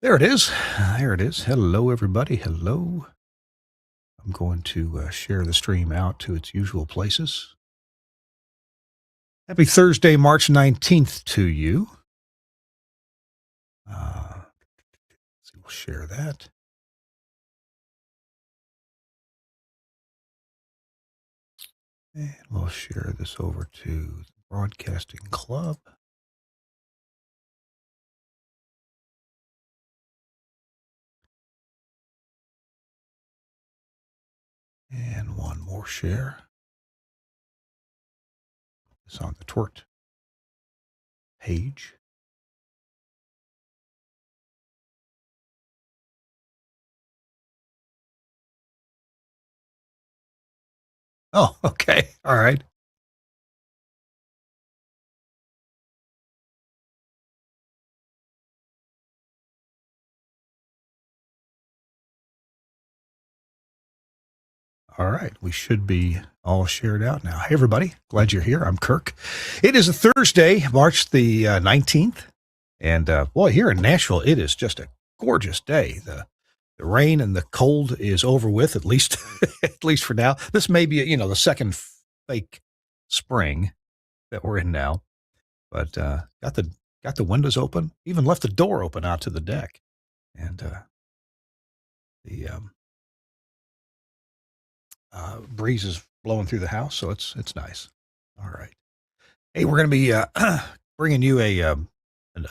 There it is. There it is. Hello, everybody. Hello. I'm going to share the stream out to its usual places. Happy Thursday, March 19th to you. So we'll share that. And we'll share this over to the Broadcasting Club. And one more share. It's on the TWiRT page. Oh, okay. All right. All right. We should be all shared out now. Hey, everybody. Glad you're here. I'm Kirk. It is a Thursday, March the 19th. And boy, here in Nashville, it is just a gorgeous day. The rain and the cold is over with, at least at least for now. This may be, the second fake spring that we're in now. But got the windows open, even left the door open out to the deck. And the breeze is blowing through the house, so it's nice. All right. Hey, we're going to be bringing you a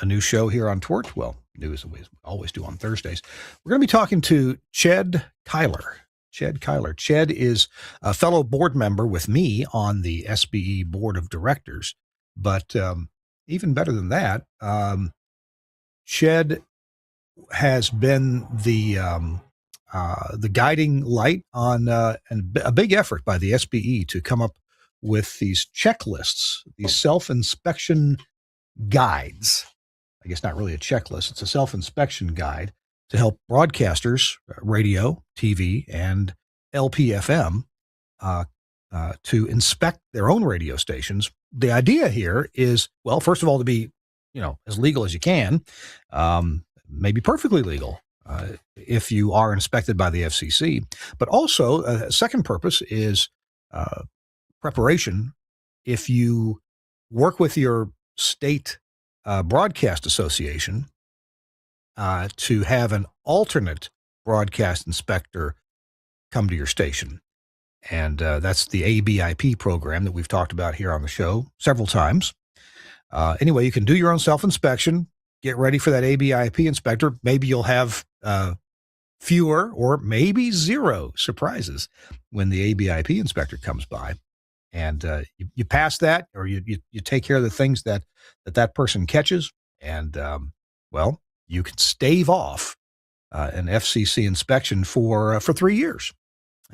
new show here on TWiRT. Well, new as we always do on Thursdays. We're going to be talking to Ched Kyler. Ched is a fellow board member with me on the SBE Board of Directors. But even better than that, Ched has been the guiding light on and a big effort by the SBE to come up with these checklists, these self-inspection guides. I guess not really a checklist. It's a self-inspection guide to help broadcasters, radio, TV, and LPFM to inspect their own radio stations. The idea here is, well, first of all, to be, as legal as you can, maybe perfectly legal if you are inspected by the FCC. But also, a second purpose is preparation. If you work with your state broadcast association to have an alternate broadcast inspector come to your station. And that's the ABIP program that we've talked about here on the show several times. Anyway, you can do your own self-inspection, get ready for that ABIP inspector. Maybe you'll have fewer or maybe zero surprises when the ABIP inspector comes by. And you pass that, or you take care of the things that person catches, and well, you can stave off an FCC inspection for 3 years.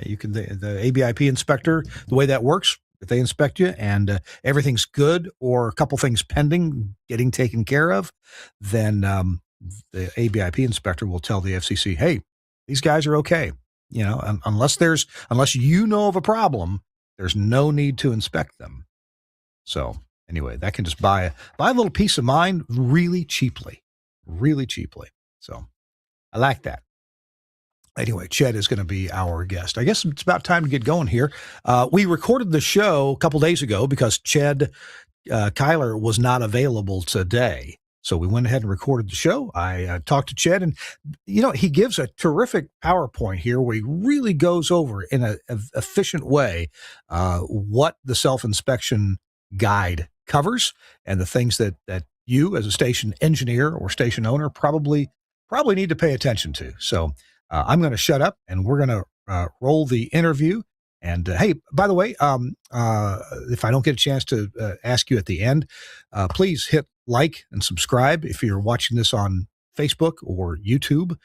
You can the ABIP inspector, the way that works, if they inspect you and everything's good or a couple things pending getting taken care of, then the ABIP inspector will tell the FCC, hey, these guys are okay. Unless you know of a problem, there's no need to inspect them. So anyway, that can just buy a little peace of mind really cheaply. So I like that. Anyway, Ched is going to be our guest. I guess it's about time to get going here. We recorded the show a couple days ago because Ched Kyler was not available today. So we went ahead and recorded the show. I talked to Ched, and he gives a terrific PowerPoint here where he really goes over in an efficient way what the self-inspection guide covers and the things that you as a station engineer or station owner probably need to pay attention to. So I'm going to shut up, and we're going to roll the interview. And hey, by the way, if I don't get a chance to ask you at the end, please hit like and subscribe if you're watching this on Facebook or YouTube.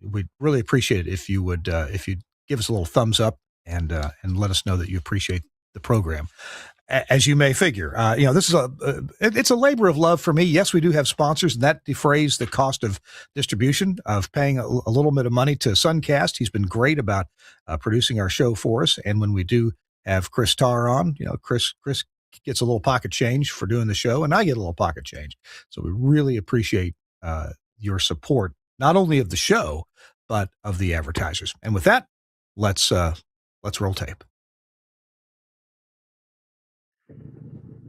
We'd really appreciate it if you would give us a little thumbs up and let us know that you appreciate the program. As you may figure, this is it's a labor of love for me. Yes, we do have sponsors, and that defrays the cost of distribution, of paying a little bit of money to Suncast. He's been great about producing our show for us. And when we do have Chris Tarr on, Chris gets a little pocket change for doing the show, and I get a little pocket change. So we really appreciate your support, not only of the show, but of the advertisers. And with that, let's roll tape.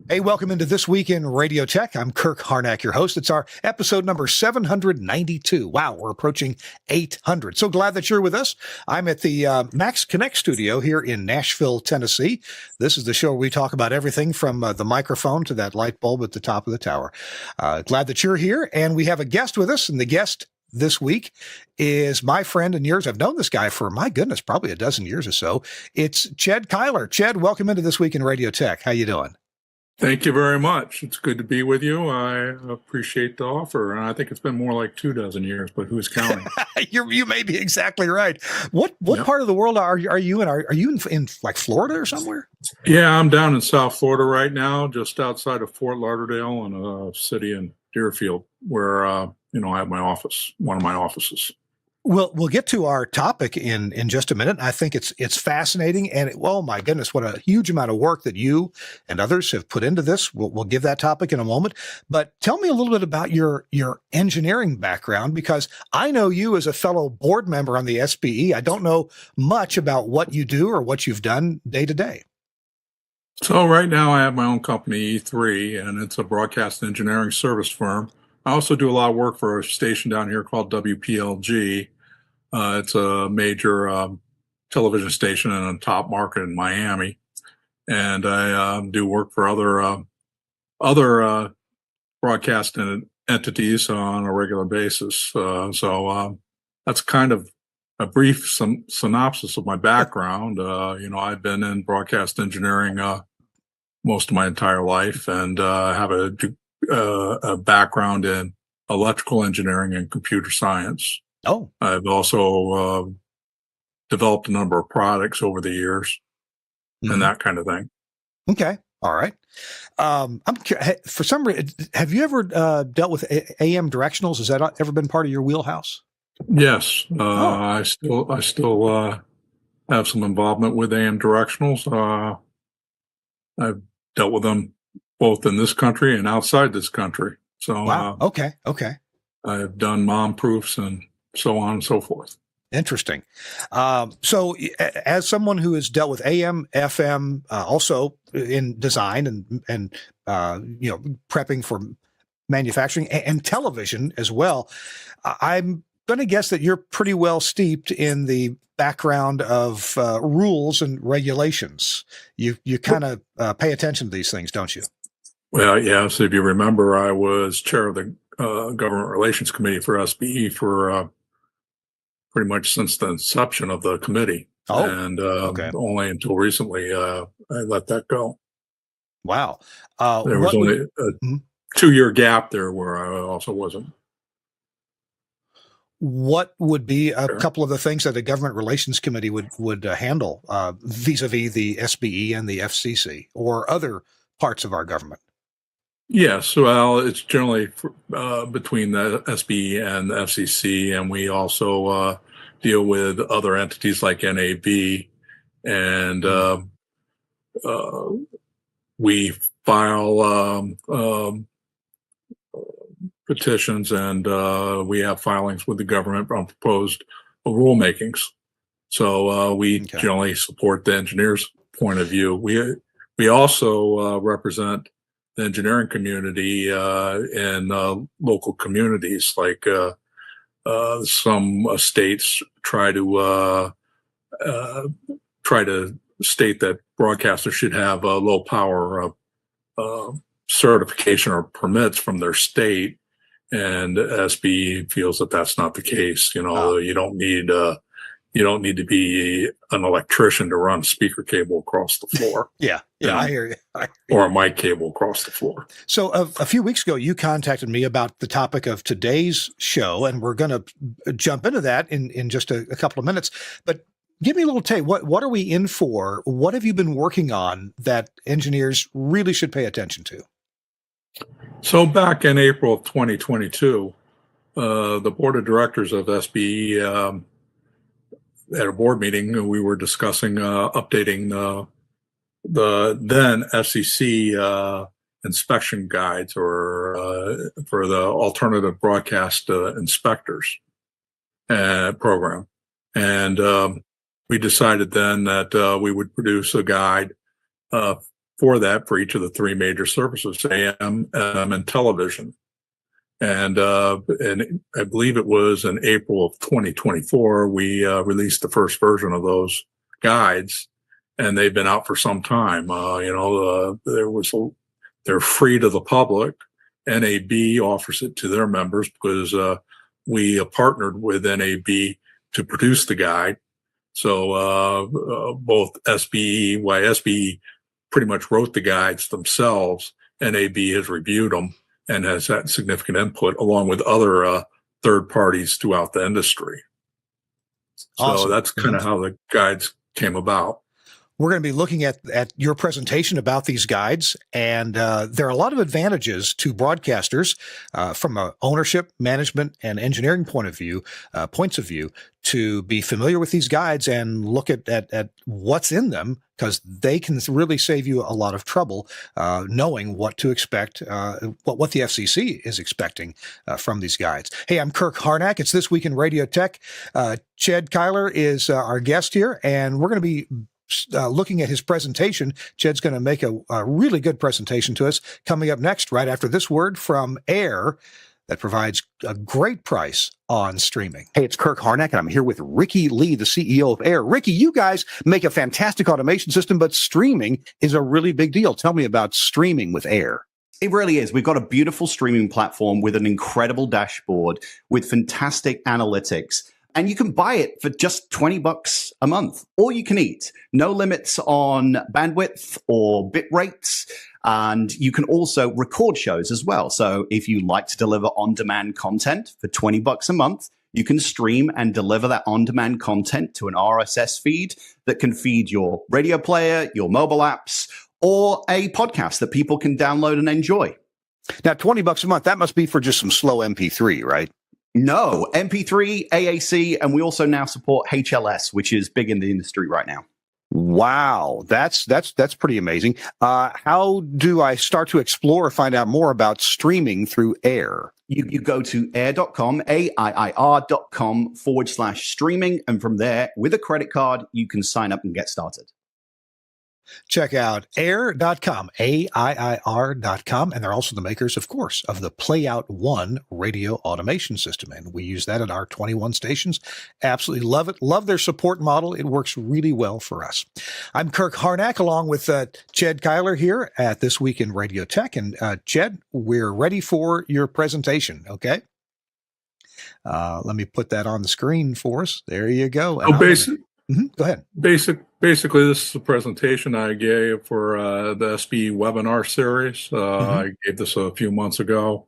Hey, welcome into This Week in Radio Tech. I'm Kirk Harnack, your host. It's our episode number 792. Wow, we're approaching 800. So glad that you're with us. I'm at the Max Connect studio here in Nashville, Tennessee. This is the show where we talk about everything from the microphone to that light bulb at the top of the tower. Glad that you're here. And we have a guest with us, and the guest this week is my friend and yours. I've known this guy for, my goodness, probably a dozen years or so. It's Ched Kyler. Ched, welcome into This Week in Radio Tech. How you doing? Thank you very much. It's good to be with you. I appreciate the offer. And I think it's been more like 24 years, but who's counting? You may be exactly right. What Yep. part of the world are you in? Are you in like Florida or somewhere? Yeah, I'm down in South Florida right now, just outside of Fort Lauderdale in a city in Deerfield where, I have my office, one of my offices. We'll get to our topic in just a minute. I think it's fascinating, and oh my goodness, what a huge amount of work that you and others have put into this. We'll give that topic in a moment, but tell me a little bit about your engineering background, because I know you as a fellow board member on the SBE. I don't know much about what you do or what you've done day to day. So right now I have my own company, E3, and it's a broadcast engineering service firm. I also do a lot of work for a station down here called WPLG. It's a major television station in a top market in Miami, and I do work for other broadcast entities on a regular basis. So that's kind of a brief synopsis of my background. I've been in broadcast engineering most of my entire life, and have a background in electrical engineering and computer science. Oh, I've also developed a number of products over the years and that kind of thing. okay. All right. For some reason, have you ever dealt with AM directionals? Has that ever been part of your wheelhouse? Yes, I still have some involvement with AM directionals. I've dealt with them both in this country and outside this country. So, wow. Okay. I've done mom proofs and so on and so forth. Interesting. So as someone who has dealt with AM, FM, also in design and prepping for manufacturing and television as well, I'm going to guess that you're pretty well steeped in the background of rules and regulations. You kind of pay attention to these things, don't you? Well, yes. If you remember, I was chair of the Government Relations Committee for SBE for pretty much since the inception of the committee. Oh, and okay. Only until recently I let that go. Wow. There was only a 2-year gap there where I also wasn't. What would be a couple of the things that the Government Relations Committee would handle vis-a-vis the SBE and the FCC or other parts of our government? Yes, well, it's generally between the SBE and the FCC, and we also deal with other entities like NAB, and we file petitions, and we have filings with the government on proposed rulemakings. So we generally support the engineers' point of view. We also represent the engineering community in local communities, like some states try to state that broadcasters should have low power certification or permits from their state, and SB feels that that's not the case. You don't need to be an electrician to run speaker cable across the floor. Yeah, I hear you. Or a mic cable across the floor. So a few weeks ago, you contacted me about the topic of today's show, and we're going to jump into that in just a couple of minutes. But give me a little take. What are we in for? What have you been working on that engineers really should pay attention to? So back in April of 2022, the board of directors of SBE at a board meeting, we were discussing updating the then FCC inspection guides or the alternative broadcast inspectors program, and we decided then that we would produce a guide for that for each of the three major services: AM, FM, and television. And I believe it was in April of 2024 we released the first version of those guides, and they've been out for some time. They're free to the public. NAB offers it to their members because we partnered with NAB to produce the guide. So both SBE pretty much wrote the guides themselves. NAB has reviewed them and has had significant input along with other third parties throughout the industry. Awesome. So that's kind of how the guides came about. We're going to be looking at your presentation about these guides, and there are a lot of advantages to broadcasters from a ownership, management, and engineering points of view to be familiar with these guides and look at what's in them, because they can really save you a lot of trouble knowing what to expect, what the FCC is expecting from these guides. Hey, I'm Kirk Harnack. It's This Week in Radio Tech. Ched Kyler is our guest here, and we're going to be looking at his presentation. Ched's going to make a really good presentation to us coming up next, right after this word from AIR that provides a great price on streaming. Hey, it's Kirk Harnack, and I'm here with Ricky Lee, the CEO of AIR. Ricky, you guys make a fantastic automation system, but streaming is a really big deal. Tell me about streaming with AIR. It really is. We've got a beautiful streaming platform with an incredible dashboard with fantastic analytics. And you can buy it for just $20 a month. All you can eat. No limits on bandwidth or bit rates. And you can also record shows as well. So if you like to deliver on-demand content for $20 a month, you can stream and deliver that on-demand content to an RSS feed that can feed your radio player, your mobile apps, or a podcast that people can download and enjoy. Now, $20 a month, that must be for just some slow MP3, right? No, MP3, AAC, and we also now support HLS, which is big in the industry right now. Wow, that's pretty amazing. How do I start to explore or find out more about streaming through AIR? You go to air.com, AIIR.com/streaming, and from there, with a credit card, you can sign up and get started. Check out air.com, AIIR.com, and they're also the makers, of course, of the Playout One radio automation system, and we use that at our 21 stations. Absolutely love it. Love their support model. It works really well for us. I'm Kirk Harnack, along with Ched Kyler here at This Week in Radio Tech, and Ched, we're ready for your presentation, okay? Let me put that on the screen for us. There you go. Go ahead. Basically, this is a presentation I gave for the SBE webinar series. I gave this a few months ago.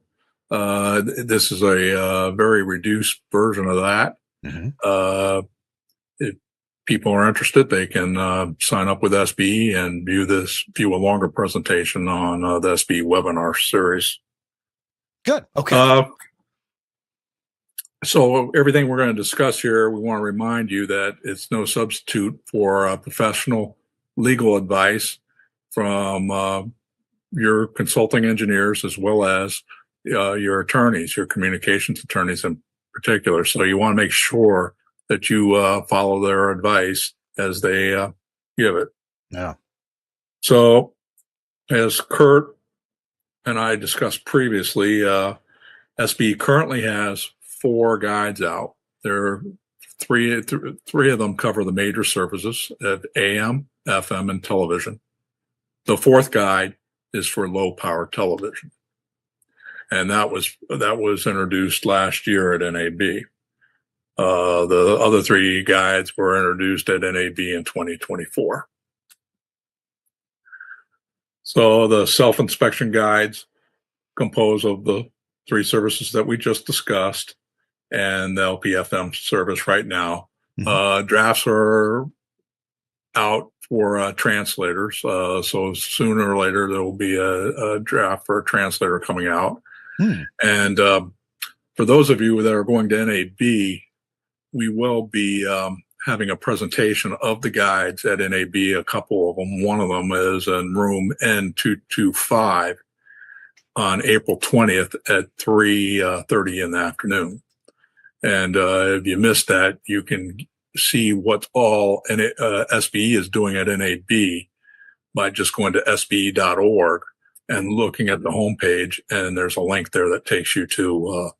This is a very reduced version of that. If people are interested, they can sign up with SBE and view a longer presentation on the SBE webinar series. Good. Okay. So everything we're going to discuss here, we want to remind you that it's no substitute for professional legal advice from your consulting engineers as well as your attorneys, your communications attorneys in particular. So you want to make sure that you follow their advice as they give it. Yeah. So as Kurt and I discussed previously, SBE currently has 4 guides out. There are three of them cover the major services of AM, FM, and television. The 4th guide is for low power television, and that was introduced last year at NAB. The other 3 guides were introduced at NAB in 2024. So the self-inspection guides compose of the 3 services that we just discussed and the LPFM service right now. Drafts are out for translators. So sooner or later, there will be a draft for a translator coming out. And for those of you that are going to NAB, we will be having a presentation of the guides at NAB, a couple of them. One of them is in room N225. on April 20th at 3:30 in the afternoon. And if you missed that, you can see what all SBE is doing at NAB by just going to sbe.org and looking at the homepage. And there's a link there that takes you to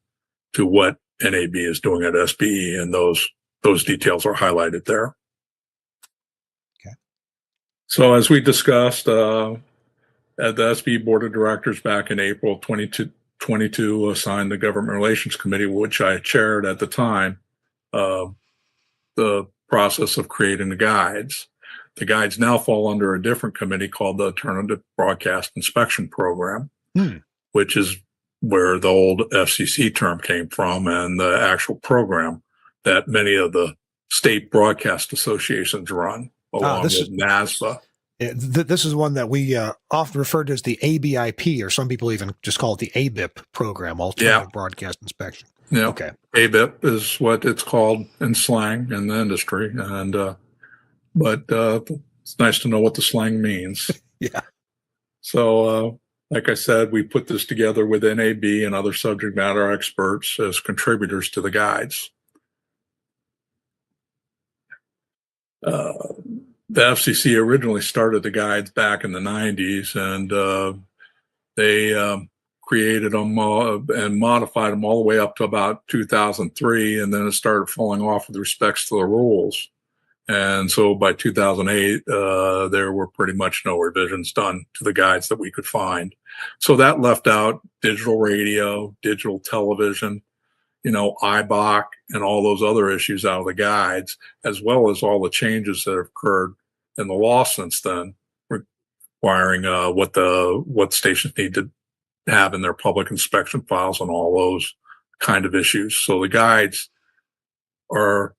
what NAB is doing at SBE, and those details are highlighted there. Okay. So as we discussed at the SBE Board of Directors back in April 2022, assigned the Government Relations Committee, which I chaired at the time, the process of creating the guides. The guides now fall under a different committee called the Alternative Broadcast Inspection Program, which is where the old FCC term came from, and the actual program that many of the state broadcast associations run, along with NASBA. This is one that we often refer to as the ABIP, or some people even just call it the ABIP program, Alternative Broadcast Inspection. Yeah. Okay. ABIP is what it's called in slang in the industry, and but it's nice to know what the slang means. Yeah. So, like I said, we put this together with NAB and other subject matter experts as contributors to the guides. The FCC originally started the guides back in the 90s, and they created them and modified them all the way up to about 2003, and then it started falling off with respects to the rules. And so by 2008, there were pretty much no revisions done to the guides that we could find. So that left out digital radio, digital television, IBOC, and all those other issues out of the guides, as well as all the changes that have occurred in the law since then, requiring what stations need to have in their public inspection files and all those kind of issues. So the guides are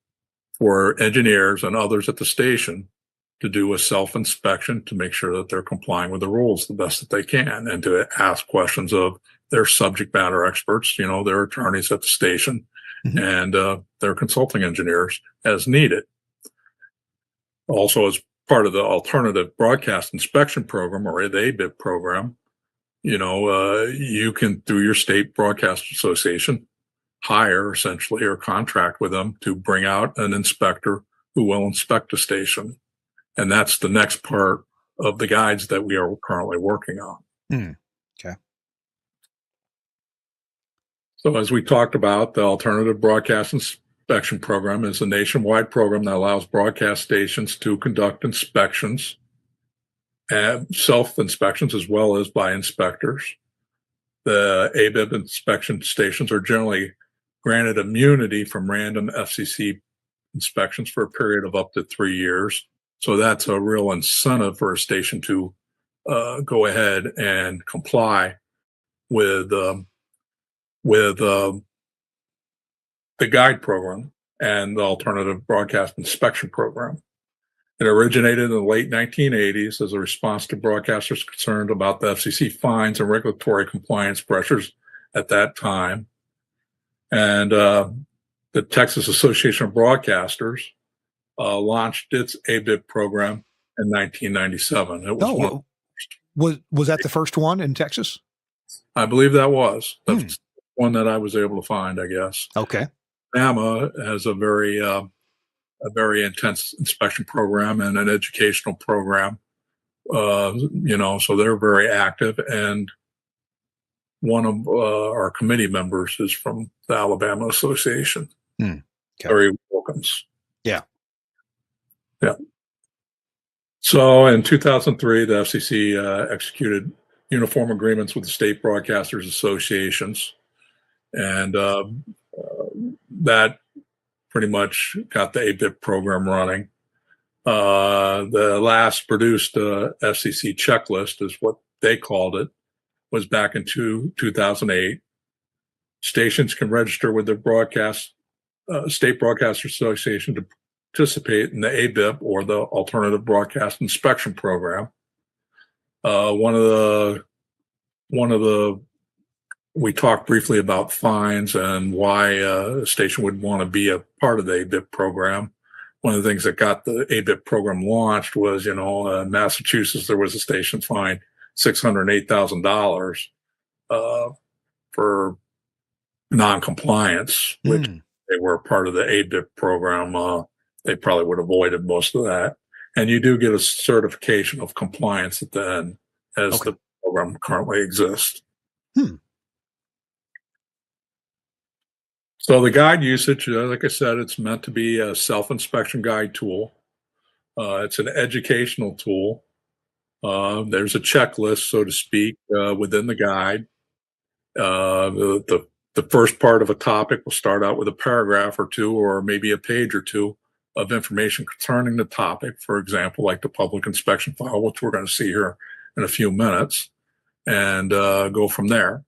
for engineers and others at the station to do a self-inspection to make sure that they're complying with the rules the best that they can, and to ask questions of their subject matter experts, their attorneys at the station, and their consulting engineers as needed. Also, as part of the Alternative Broadcast Inspection Program, or the ABIP program, you can, through your state broadcast association, hire essentially or contract with them to bring out an inspector who will inspect a station. And that's the next part of the guides that we are currently working on. Okay. So as we talked about, the Alternative Broadcast Inspection Program is a nationwide program that allows broadcast stations to conduct inspections, self-inspections, as well as by inspectors. The ABIP inspection stations are generally granted immunity from random FCC inspections for a period of up to 3 years. So that's a real incentive for a station to go ahead and comply with the guide program and the Alternative Broadcast Inspection Program. It originated in the late 1980s as a response to broadcasters concerned about the FCC fines and regulatory compliance pressures at that time. And the Texas Association of Broadcasters launched its ABIP program in 1997. It was was that the first one in Texas? I believe that was. That's one that I was able to find, I guess. Okay. Alabama has a very intense inspection program and an educational program. So they're very active, and one of our committee members is from the Alabama Association. Okay. Larry Wilkins. Yeah. So in 2003, the FCC executed uniform agreements with the state broadcasters associations, and that pretty much got the ABIP program running. The last produced FCC checklist is what they called it, was back in 2008. Stations can register with the State Broadcaster Association to participate in the ABIP, or the Alternative Broadcast Inspection Program. We talked briefly about fines and why a station would want to be a part of the ABIP program. One of the things that got the ABIP program launched was, in Massachusetts, there was a station fined $608,000 for non-compliance, which they were part of the ABIP program. They probably would have avoided most of that. And you do get a certification of compliance at the end as the program currently exists. So the guide usage, like I said, it's meant to be a self-inspection guide tool. It's an educational tool. There's a checklist, so to speak, within the guide. The first part of a topic will start out with a paragraph or two, or maybe a page or two of information concerning the topic. For example, like the public inspection file, which we're going to see here in a few minutes, and go from there.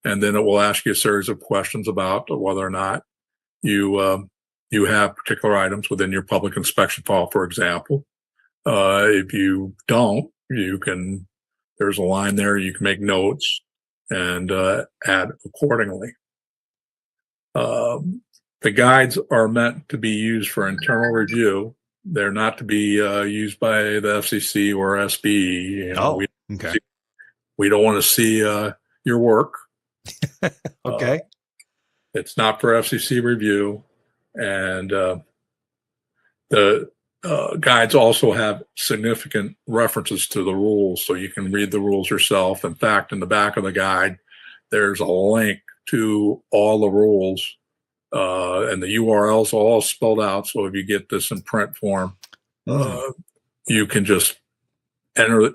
And then it will ask you a series of questions about whether or not you have particular items within your public inspection file, for example. If you don't, there's a line there, you can make notes and add accordingly. The guides are meant to be used for internal review. They're not to be used by the FCC or SBE. We don't want to see your work. Okay. It's not for FCC review. And the guides also have significant references to the rules, so you can read the rules yourself. In fact, in the back of the guide, there's a link to all the rules, and the URLs are all spelled out. So if you get this in print form, you can just enter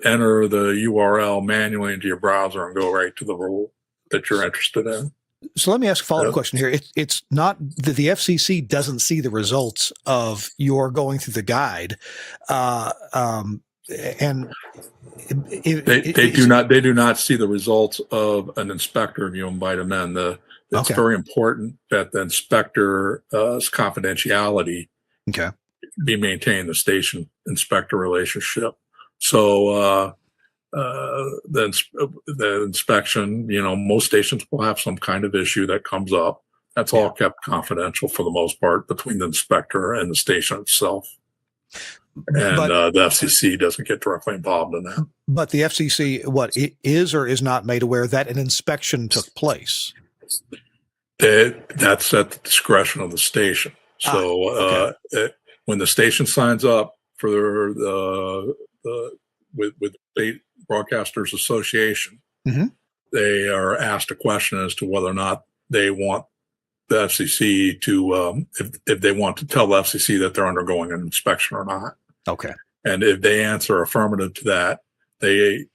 the URL manually into your browser and go right to the rule that you're interested in. So let me ask a follow-up question here. It's not that the FCC doesn't see the results of your going through the guide, and they do not see the results of an inspector if you invite them in. It's very important that the inspector's confidentiality be maintained, the station inspector relationship. So the inspection, most stations will have some kind of issue that comes up. That's all kept confidential for the most part between the inspector and the station itself. And the FCC doesn't get directly involved in that. But the FCC, it is or is not made aware that an inspection took place? That's at the discretion of the station. So when the station signs up for with the State Broadcasters Association, they are asked a question as to whether or not they want the FCC to, if they want to tell the FCC that they're undergoing an inspection or not. Okay. And if they answer affirmative to that, they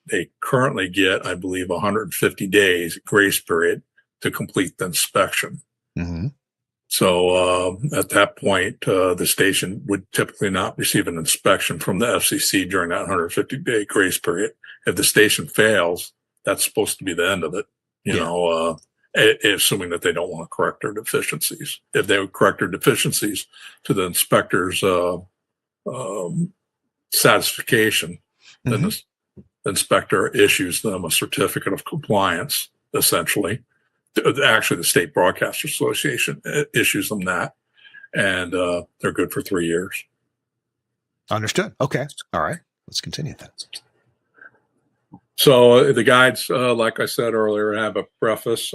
currently get, I believe, 150 days grace period to complete the inspection. So at that point, the station would typically not receive an inspection from the FCC during that 150-day grace period. If the station fails, that's supposed to be the end of it, assuming that they don't want to correct their deficiencies. If they would correct their deficiencies to the inspector's satisfaction, then the inspector issues them a certificate of compliance, essentially. Actually, the State Broadcasters Association issues them that, and they're good for 3 years. Understood. Okay. All right. Let's continue then. So the guides, like I said earlier, have a preface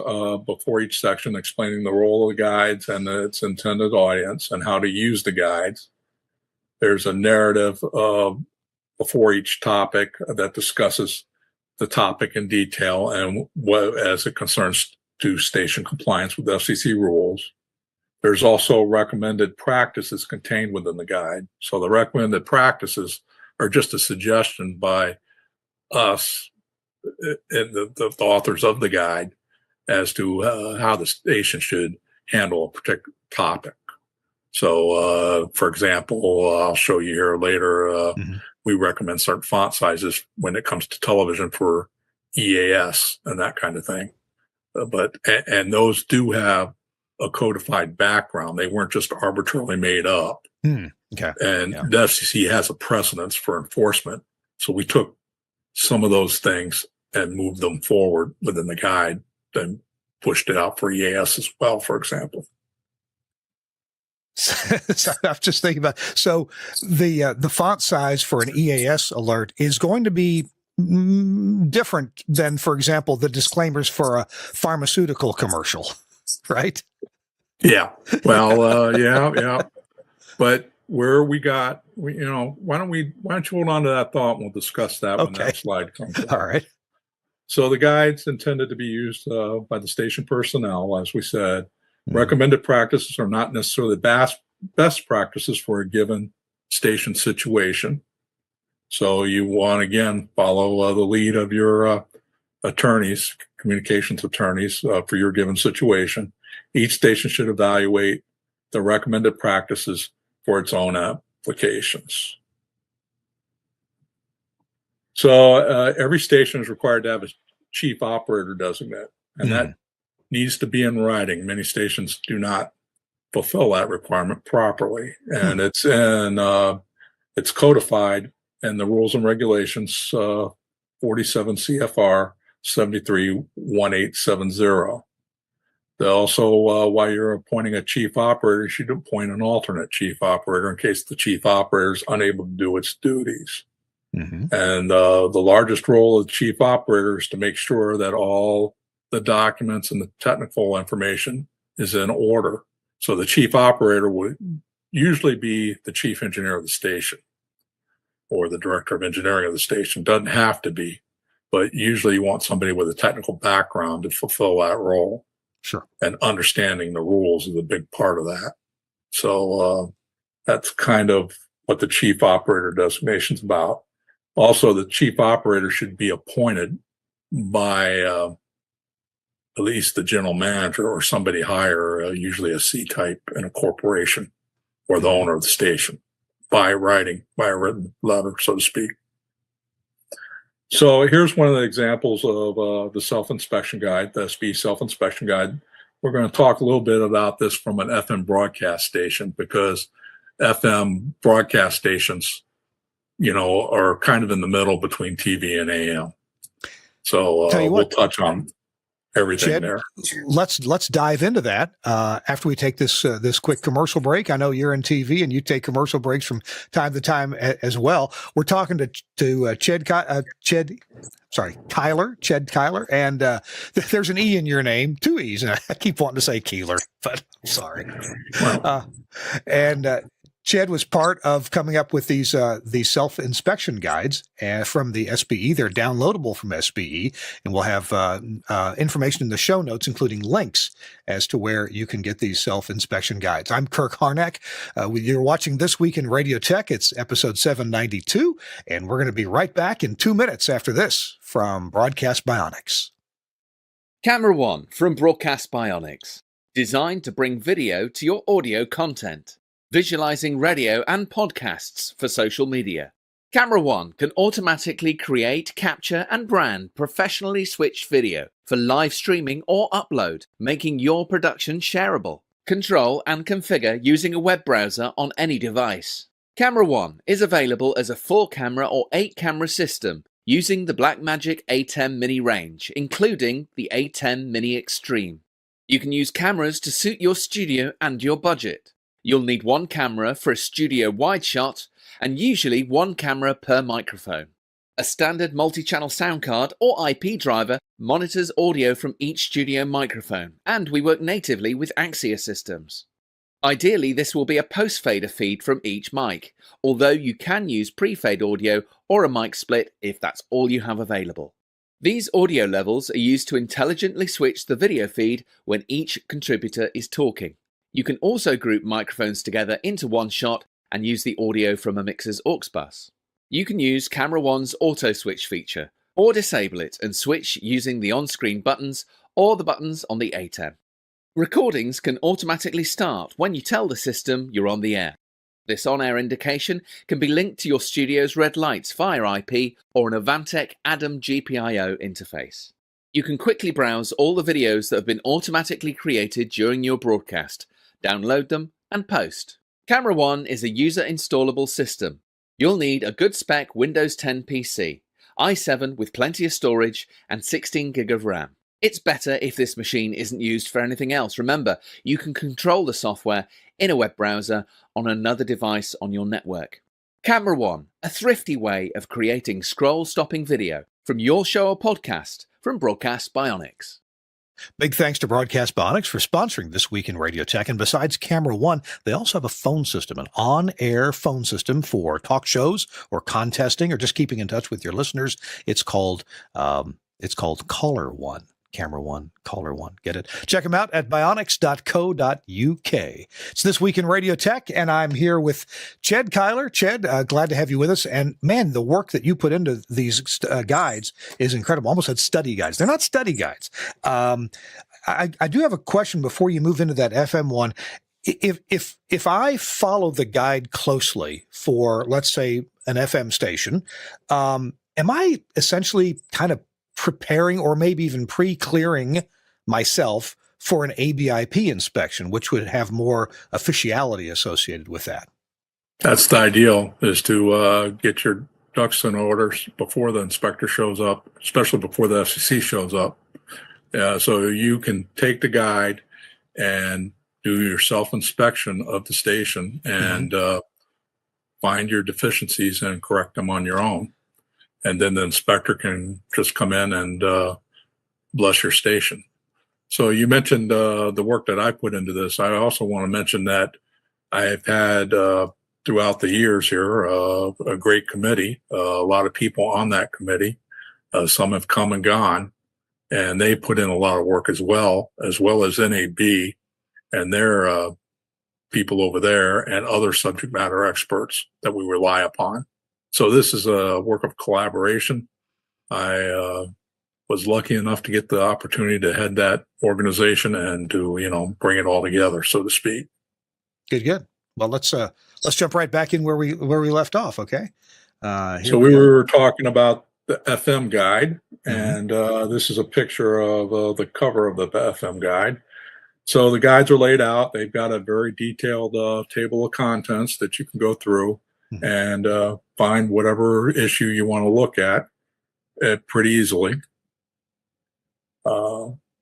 before each section explaining the role of the guides and its intended audience and how to use the guides. There's a narrative before each topic that discusses the topic in detail and as it concerns to station compliance with FCC rules. There's also recommended practices contained within the guide. So the recommended practices are just a suggestion by us and the authors of the guide as to how the station should handle a particular topic. So, for example, I'll show you here later, we recommend certain font sizes when it comes to television for EAS and that kind of thing. And those do have a codified background. They weren't just arbitrarily made up. And the FCC has a precedence for enforcement. So we took some of those things and moved them forward within the guide, then pushed it out for EAS as well, for example. So I'm just thinking about, so the font size for an EAS alert is going to be different than, for example, the disclaimers for a pharmaceutical commercial, right? Yeah. Well, yeah. But where why don't you hold on to that thought and we'll discuss that when Okay. that slide comes up. All right. So the guides intended to be used by the station personnel, as we said. Mhm. Recommended practices are not necessarily best practices for a given station situation. So you want, again, follow the lead of your attorneys, communications attorneys for your given situation. Each station should evaluate the recommended practices for its own applications. So every station is required to have a chief operator designate, and that needs to be in writing. Many stations do not fulfill that requirement properly, and it's codified in the rules and regulations 47 CFR 731870. Also, while you're appointing a chief operator, you should appoint an alternate chief operator in case the chief operator is unable to do its duties. Mm-hmm. And the largest role of the chief operator is to make sure that all the documents and the technical information is in order. So the chief operator would usually be the chief engineer of the station or the director of engineering of the station. Doesn't have to be, but usually you want somebody with a technical background to fulfill that role. Sure. And understanding the rules is a big part of that. So that's kind of what the chief operator designation is about. Also, the chief operator should be appointed by at least the general manager or somebody higher, usually a C-type in a corporation or the owner of the station, by a written letter, so to speak. So here's one of the examples of the self-inspection guide, the SB self-inspection guide. We're going to talk a little bit about this from an FM broadcast station because FM broadcast stations, are kind of in the middle between TV and AM. So we'll touch on everything Chad, there. Let's dive into that after we take this quick commercial break. I know you're in TV and you take commercial breaks from time to time as well. We're talking to Ched Kyler, and there's an E in your name, 2 E's, and I keep wanting to say Keeler, but I'm sorry. Ched was part of coming up with these self-inspection guides from the SBE. They're downloadable from SBE, and we'll have information in the show notes, including links as to where you can get these self-inspection guides. I'm Kirk Harnack. You're watching This Week in Radio Tech. It's episode 792, and we're going to be right back in 2 minutes after this from Broadcast Bionics. Camera One from Broadcast Bionics, designed to bring video to your audio content. Visualizing radio and podcasts for social media. Camera One can automatically create, capture, and brand professionally switched video for live streaming or upload, making your production shareable. Control and configure using a web browser on any device. Camera One is available as a 4-camera or 8-camera system using the Blackmagic A10 Mini range, including the A10 Mini Extreme. You can use cameras to suit your studio and your budget. You'll need 1 camera for a studio wide shot and usually 1 camera per microphone. A standard multi-channel sound card or IP driver monitors audio from each studio microphone, and we work natively with Axia systems. Ideally, this will be a post-fader feed from each mic, although you can use pre-fade audio or a mic split if that's all you have available. These audio levels are used to intelligently switch the video feed when each contributor is talking. You can also group microphones together into one shot and use the audio from a mixer's aux bus. You can use Camera One's auto switch feature or disable it and switch using the on-screen buttons or the buttons on the A10. Recordings can automatically start when you tell the system you're on the air. This on-air indication can be linked to your studio's red lights via IP or an Avantec ADAM GPIO interface. You can quickly browse all the videos that have been automatically created during your broadcast, download them, and post. Camera One is a user-installable system. You'll need a good spec Windows 10 PC, i7 with plenty of storage, and 16 gig of RAM. It's better if this machine isn't used for anything else. Remember, you can control the software in a web browser on another device on your network. Camera One, a thrifty way of creating scroll-stopping video from your show or podcast from Broadcast Bionics. Big thanks to Broadcast Bionics for sponsoring This Week in Radio Tech. And besides Camera One, they also have a phone system, an on-air phone system for talk shows or contesting or just keeping in touch with your listeners. It's called Caller One. Camera One, Caller One. Get it? Check them out at bionics.co.uk. It's This Week in Radio Tech, and I'm here with Ched Kyler. Ched, glad to have you with us. And man, the work that you put into these guides is incredible. Almost had study guides. They're not study guides. I do have a question before you move into that FM one. If I follow the guide closely for, let's say, an FM station, am I essentially kind of preparing or maybe even pre-clearing myself for an ABIP inspection, which would have more officiality associated with that? That's the ideal, is to get your ducks in order before the inspector shows up, especially before the FCC shows up. So you can take the guide and do your self-inspection of the station and find your deficiencies and correct them on your own. And then the inspector can just come in and bless your station. So you mentioned the work that I put into this. I also want to mention that I've had throughout the years here a great committee, a lot of people on that committee. Some have come and gone, and they put in a lot of work as well as NAB and their people over there and other subject matter experts that we rely upon. So this is a work of collaboration. I was lucky enough to get the opportunity to head that organization and to, bring it all together, so to speak. Good. Well, let's jump right back in where we left off. Okay. So we were talking about the FM guide, and this is a picture of the cover of the FM guide. So the guides are laid out. They've got a very detailed table of contents that you can go through and find whatever issue you want to look at pretty easily.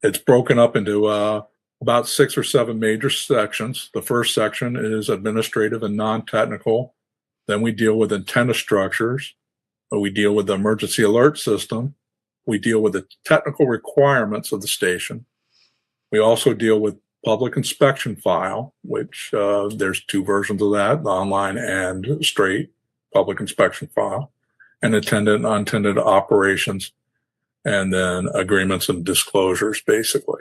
It's broken up into about 6 or 7 major sections. The first section is administrative and non-technical. Then we deal with antenna structures. We deal with the emergency alert system. We deal with the technical requirements of the station. We also deal with public inspection file, which there's 2 versions of that, the online and straight public inspection file, and attended and unattended operations, and then agreements and disclosures, basically.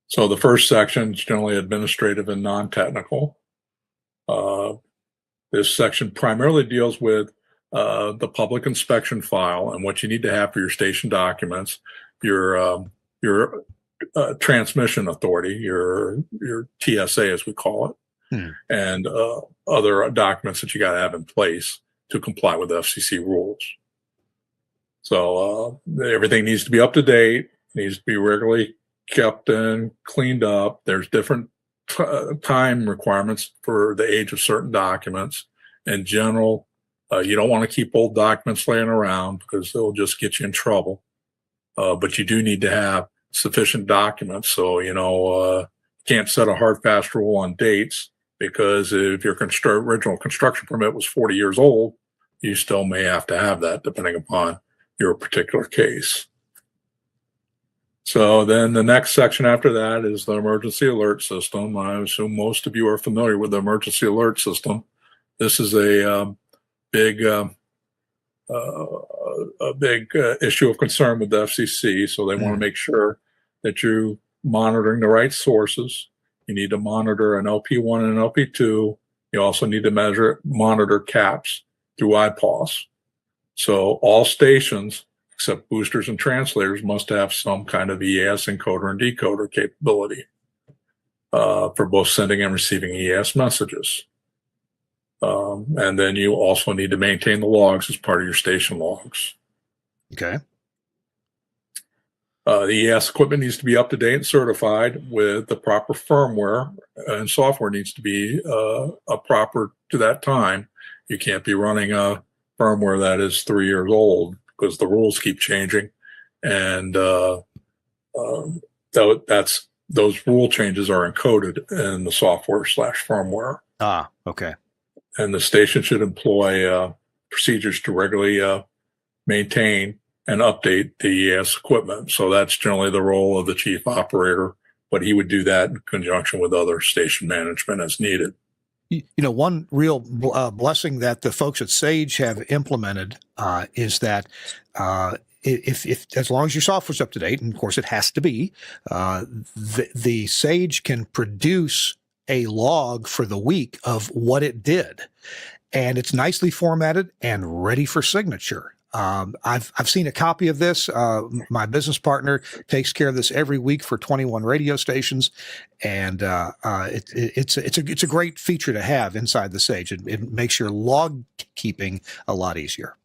So the first section is generally administrative and non-technical. This section primarily deals with the public inspection file and what you need to have for your station documents, your transmission authority, your TSA as we call it, and other documents that you got to have in place to comply with FCC rules. So everything needs to be up to date, needs to be regularly kept and cleaned up. There's different time requirements for the age of certain documents. In general, you don't want to keep old documents laying around because they'll just get you in trouble. But you do need to have sufficient documents. So, can't set a hard, fast rule on dates, because if your original construction permit was 40 years old, you still may have to have that depending upon your particular case. So then the next section after that is the emergency alert system. I assume most of you are familiar with the emergency alert system. This is a big issue of concern with the FCC. So they want to make sure that you're monitoring the right sources. You need to monitor an LP1 and an LP2. You also need to monitor caps through IPOS. So all stations, except boosters and translators, must have some kind of EAS encoder and decoder capability for both sending and receiving EAS messages. And then you also need to maintain the logs as part of your station logs. Okay. The EAS equipment needs to be up to date and certified with the proper firmware, and software needs to be proper to that time. You can't be running a firmware that is 3 years old, because the rules keep changing, and those rule changes are encoded in the software/firmware. Okay. and the station should employ procedures to regularly maintain and update the EAS equipment. So that's generally the role of the chief operator, but he would do that in conjunction with other station management as needed. One real blessing that the folks at Sage have implemented is that if as long as your software's up to date, and of course it has to be, the Sage can produce a log for the week of what it did, and it's nicely formatted and ready for signature. I've seen a copy of this. My business partner takes care of this every week for 21 radio stations, and it's a great feature to have inside the Sage. It makes your log keeping a lot easier.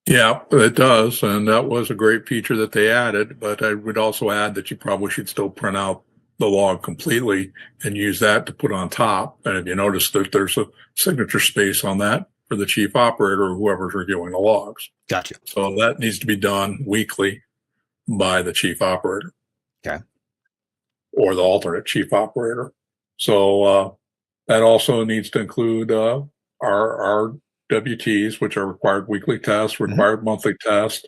Yeah, it does, and that was a great feature that they added. But I would also add that you probably should still print out the log completely and use that to put on top. And if you notice that there's a signature space on that for the chief operator or whoever's reviewing the logs. Gotcha. So that needs to be done weekly by the chief operator. Okay. Or the alternate chief operator. So that also needs to include our WTs, which are required weekly tests, required monthly tests.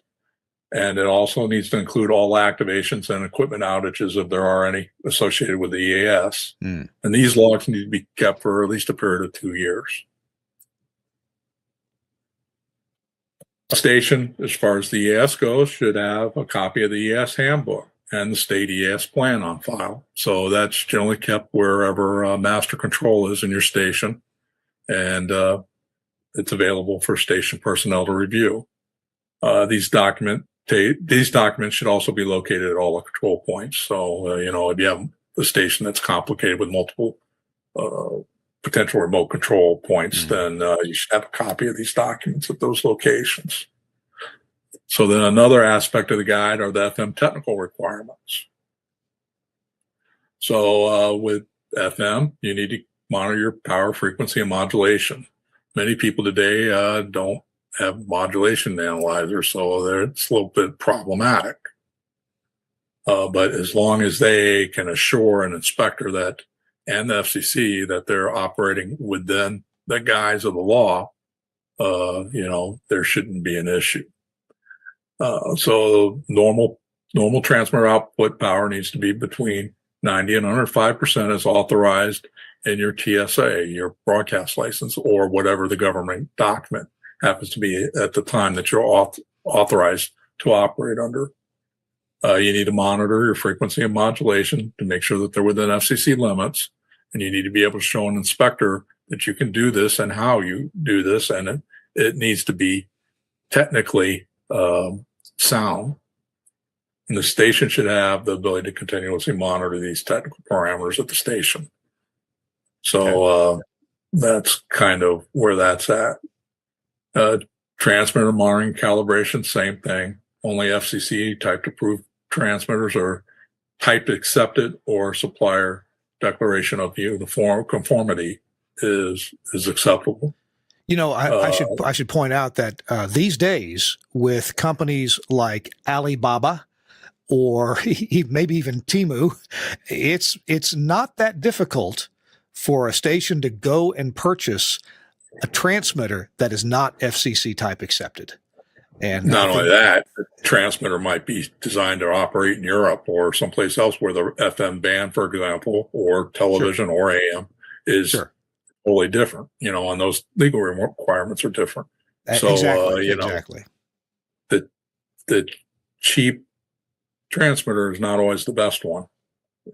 And it also needs to include all activations and equipment outages if there are any associated with the EAS. And these logs need to be kept for at least a period of 2 years. A station, as far as the EAS goes, should have a copy of the EAS handbook and the state EAS plan on file. So that's generally kept wherever master control is in your station, and it's available for station personnel to review. These documents should also be located at all the control points. So, if you have a station that's complicated with multiple potential remote control points, then you should have a copy of these documents at those locations. So then another aspect of the guide are the FM technical requirements. So with FM, you need to monitor your power, frequency, and modulation. Many people today don't have modulation analyzers, so it's a little bit problematic. But as long as they can assure an inspector that and the FCC that they're operating within the guise of the law, there shouldn't be an issue. So normal transmitter output power needs to be between 90 and 105% as authorized in your TSA, your broadcast license, or whatever the government document happens to be at the time that you're authorized to operate under. You need to monitor your frequency and modulation to make sure that they're within FCC limits. And you need to be able to show an inspector that you can do this and how you do this. And it needs to be technically sound. And the station should have the ability to continuously monitor these technical parameters at the station. So that's kind of where that's at. Transmitter monitoring calibration, same thing. Only FCC type approved transmitters are type accepted, or supplier declaration of uniform conformity is acceptable. I should point out that these days, with companies like Alibaba or maybe even Temu, it's not that difficult for a station to go and purchase a transmitter that is not FCC type accepted. And not only that, the transmitter might be designed to operate in Europe or someplace else where the FM band, for example, or television or AM is totally different, and those legal requirements are different. So, exactly. The cheap transmitter is not always the best one,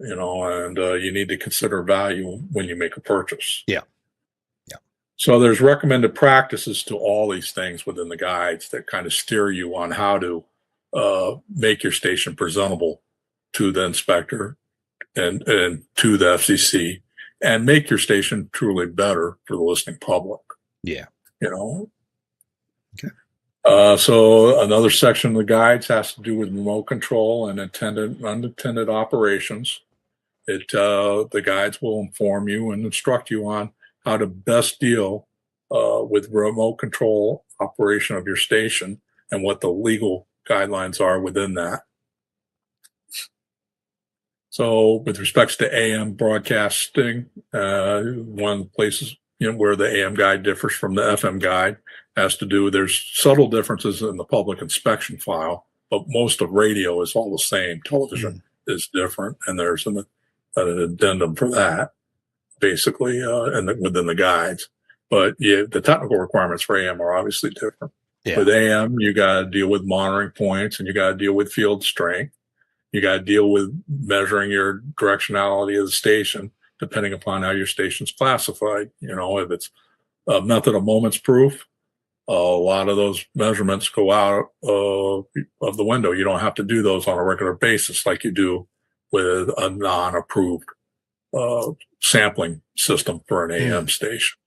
and you need to consider value when you make a purchase. Yeah. So there's recommended practices to all these things within the guides that kind of steer you on how to make your station presentable to the inspector and to the FCC, and make your station truly better for the listening public. Yeah. Okay. So another section of the guides has to do with remote control and intended and unintended operations. The guides will inform you and instruct you on how to best deal with remote control operation of your station and what the legal guidelines are within that. So with respects to AM broadcasting, one of the places where the AM guide differs from the FM guide has to do, there's subtle differences in the public inspection file, but most of radio is all the same. Television is different, and there's an addendum for that, basically, within the guides. But the technical requirements for AM are obviously different. Yeah. With AM, you got to deal with monitoring points, and you got to deal with field strength. You got to deal with measuring your directionality of the station, depending upon how your station's classified. If it's a method of moments proof, a lot of those measurements go out of the window. You don't have to do those on a regular basis like you do with a non-approved sampling system for an AM station.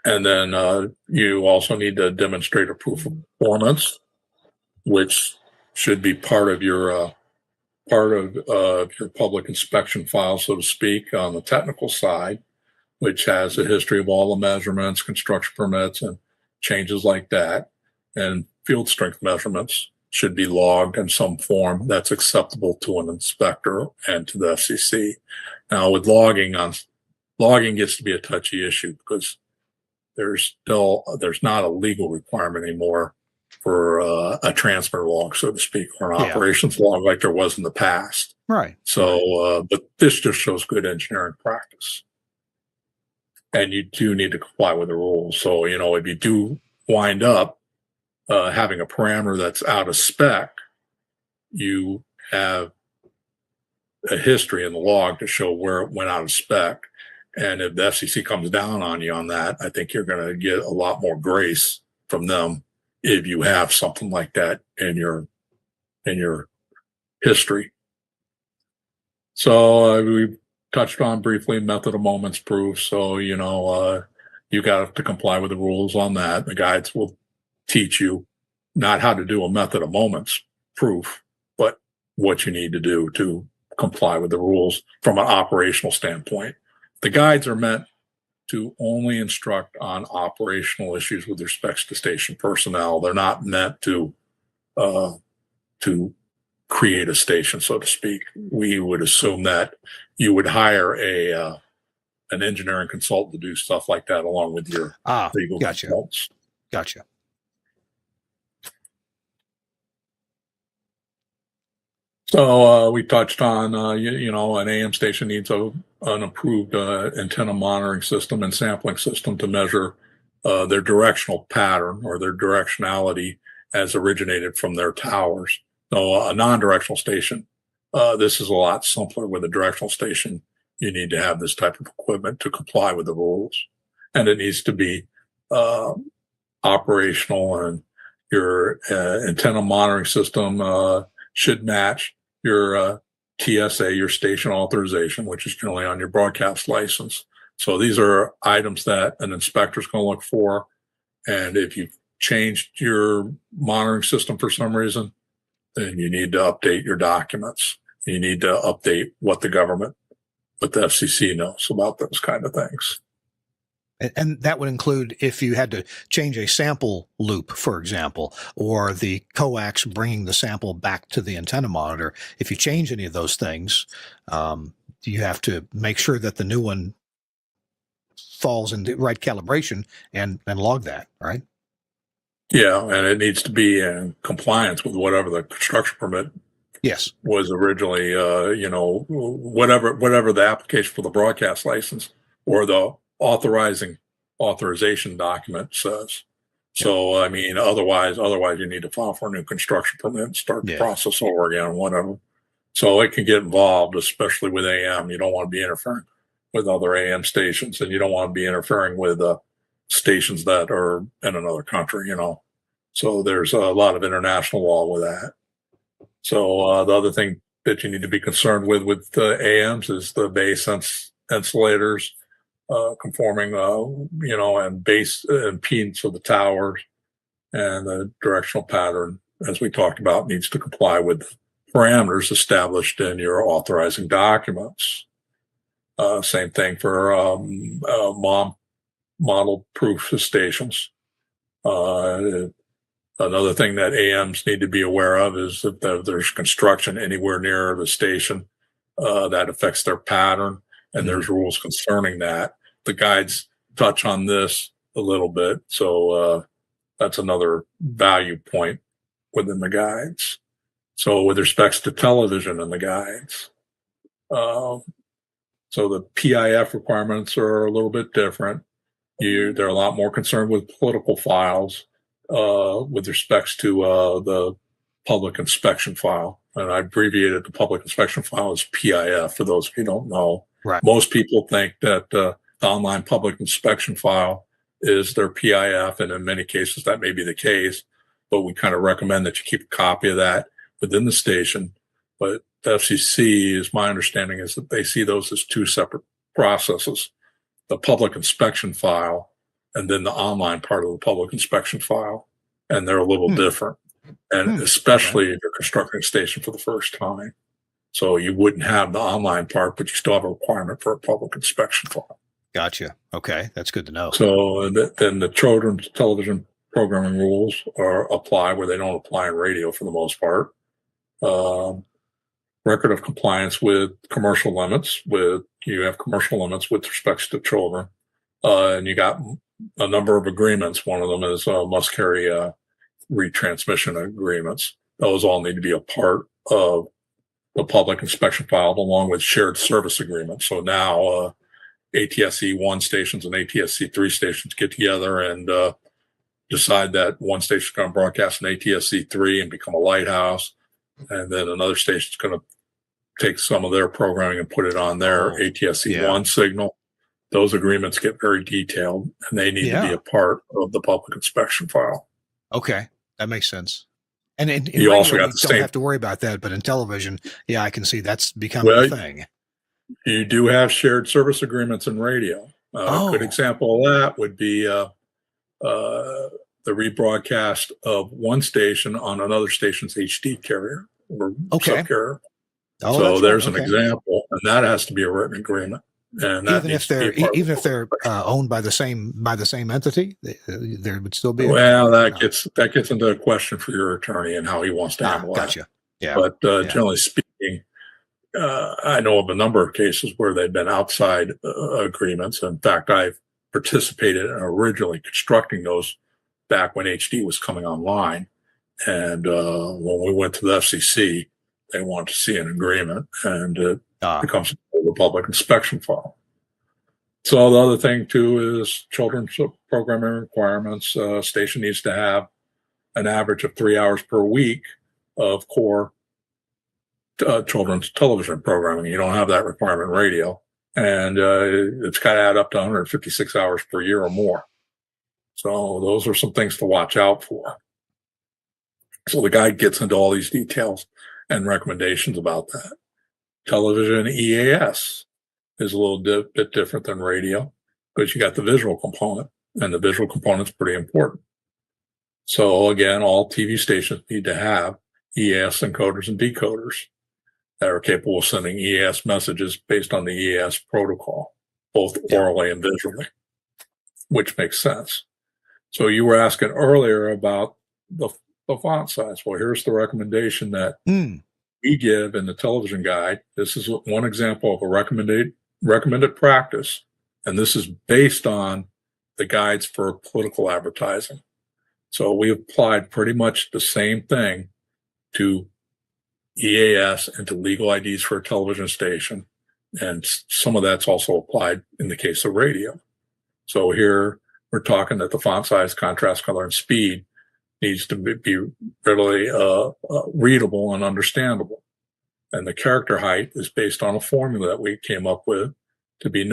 And then you also need to demonstrate a proof of performance, which should be part of your public inspection file, so to speak, on the technical side, which has a history of all the measurements, construction permits, and changes like that. And field strength measurements should be logged in some form that's acceptable to an inspector and to the FCC. Now, with logging gets to be a touchy issue because there's not a legal requirement anymore for a transfer log, so to speak, or an operations log like there was in the past. Right. So, but this just shows good engineering practice. And you do need to comply with the rules. So, if you do wind up having a parameter that's out of spec, you have a history in the log to show where it went out of spec. And if the FCC comes down on you on that, I think you're going to get a lot more grace from them if you have something like that in your history. So we touched on briefly method of moments proof. So, you got to comply with the rules on that. The guides will teach you not how to do a method of moments proof, but what you need to do to comply with the rules from an operational standpoint. The guides are meant to only instruct on operational issues with respect to station personnel. They're not meant to create a station, so to speak. We would assume that you would hire an engineering consultant to do stuff like that along with your legal consultants. Gotcha. So we touched on, an AM station needs an approved antenna monitoring system and sampling system to measure their directional pattern or their directionality as originated from their towers. So a non-directional station, this is a lot simpler. With a directional station, you need to have this type of equipment to comply with the rules. And it needs to be operational, and your antenna monitoring system should match your TSA, your station authorization, which is generally on your broadcast license. So these are items that an inspector is going to look for. And if you've changed your monitoring system for some reason, then you need to update your documents. You need to update what the FCC knows about those kind of things. And that would include if you had to change a sample loop, for example, or the coax bringing the sample back to the antenna monitor. If you change any of those things, you have to make sure that the new one falls in the right calibration and log that, right? Yeah, and it needs to be in compliance with whatever the construction permit was originally, whatever the application for the broadcast license or the authorization document says. So, I mean, otherwise you need to file for a new construction permit and start the process over again, whatever. So it can get involved, especially with AM. You don't want to be interfering with other AM stations, and you don't want to be interfering with stations that are in another country, So there's a lot of international law with that. So the other thing that you need to be concerned with AMs is the base insulators, conforming, and base impedance of the towers, and the directional pattern, as we talked about, needs to comply with parameters established in your authorizing documents. Same thing for model proof stations. Another thing that AMs need to be aware of is that there's construction anywhere near the station that affects their pattern. and there's rules concerning that. The guides touch on this a little bit, so that's another value point within the guides. So with respects to television and the guides, so the PIF requirements are a little bit different. They're a lot more concerned with political files with respects to the public inspection file. And I abbreviated the public inspection file as PIF for those of you who don't know. Right. Most people think that the online public inspection file is their PIF, and in many cases that may be the case, but we kind of recommend that you keep a copy of that within the station. But the FCC, is my understanding, is that they see those as two separate processes, the public inspection file and then the online part of the public inspection file. And they're a little different. And especially if you're constructing a station for the first time. So you wouldn't have the online part, but you still have a requirement for a public inspection file. Gotcha. Okay. That's good to know. So then the children's television programming rules apply where they don't apply in radio for the most part. Record of compliance with commercial limits. You have commercial limits with respects to children, and you got a number of agreements. One of them is must carry retransmission agreements. Those all need to be a part of the public inspection file, along with shared service agreements. So now ATSC 1 stations and ATSC 3 stations get together and decide that one station is going to broadcast an ATSC 3 and become a lighthouse, and then another station is going to take some of their programming and put it on their ATSC 1 signal. Those agreements get very detailed, and they need to be a part of the public inspection file. Okay, that makes sense. And in you radio, also got you don't have to worry about that, but in television, I can see that's becoming a thing. You do have shared service agreements in radio. A good example of that would be the rebroadcast of one station on another station's HD carrier or subcarrier. So there's an example, and that has to be a written agreement. And that even if they're owned by the same entity, there would still be. That gets into a question for your attorney and how he wants to handle that. Gotcha. Yeah. But generally speaking, I know of a number of cases where they've been outside agreements. In fact, I've participated in originally constructing those back when HD was coming online. And when we went to the FCC, they wanted to see an agreement, and it becomes a public inspection file. So the other thing, too, is children's programming requirements. Station needs to have an average of 3 hours per week of core children's television programming. You don't have that requirement in radio. And it's got to add up to 156 hours per year or more. So those are some things to watch out for. So the guide gets into all these details and recommendations about that. Television EAS is a little bit different than radio, but you got the visual component, and the visual component is pretty important. So again, all TV stations need to have EAS encoders and decoders that are capable of sending EAS messages based on the EAS protocol, both orally and visually, which makes sense. So you were asking earlier about the font size. Well, here's the recommendation that we give in the television guide. This is one example of a recommended practice, and this is based on the guides for political advertising. So we applied pretty much the same thing to EAS and to legal IDs for a television station, and some of that's also applied in the case of radio. So here we're talking that the font size, contrast, color, and speed needs to be readily readable and understandable. And the character height is based on a formula that we came up with to be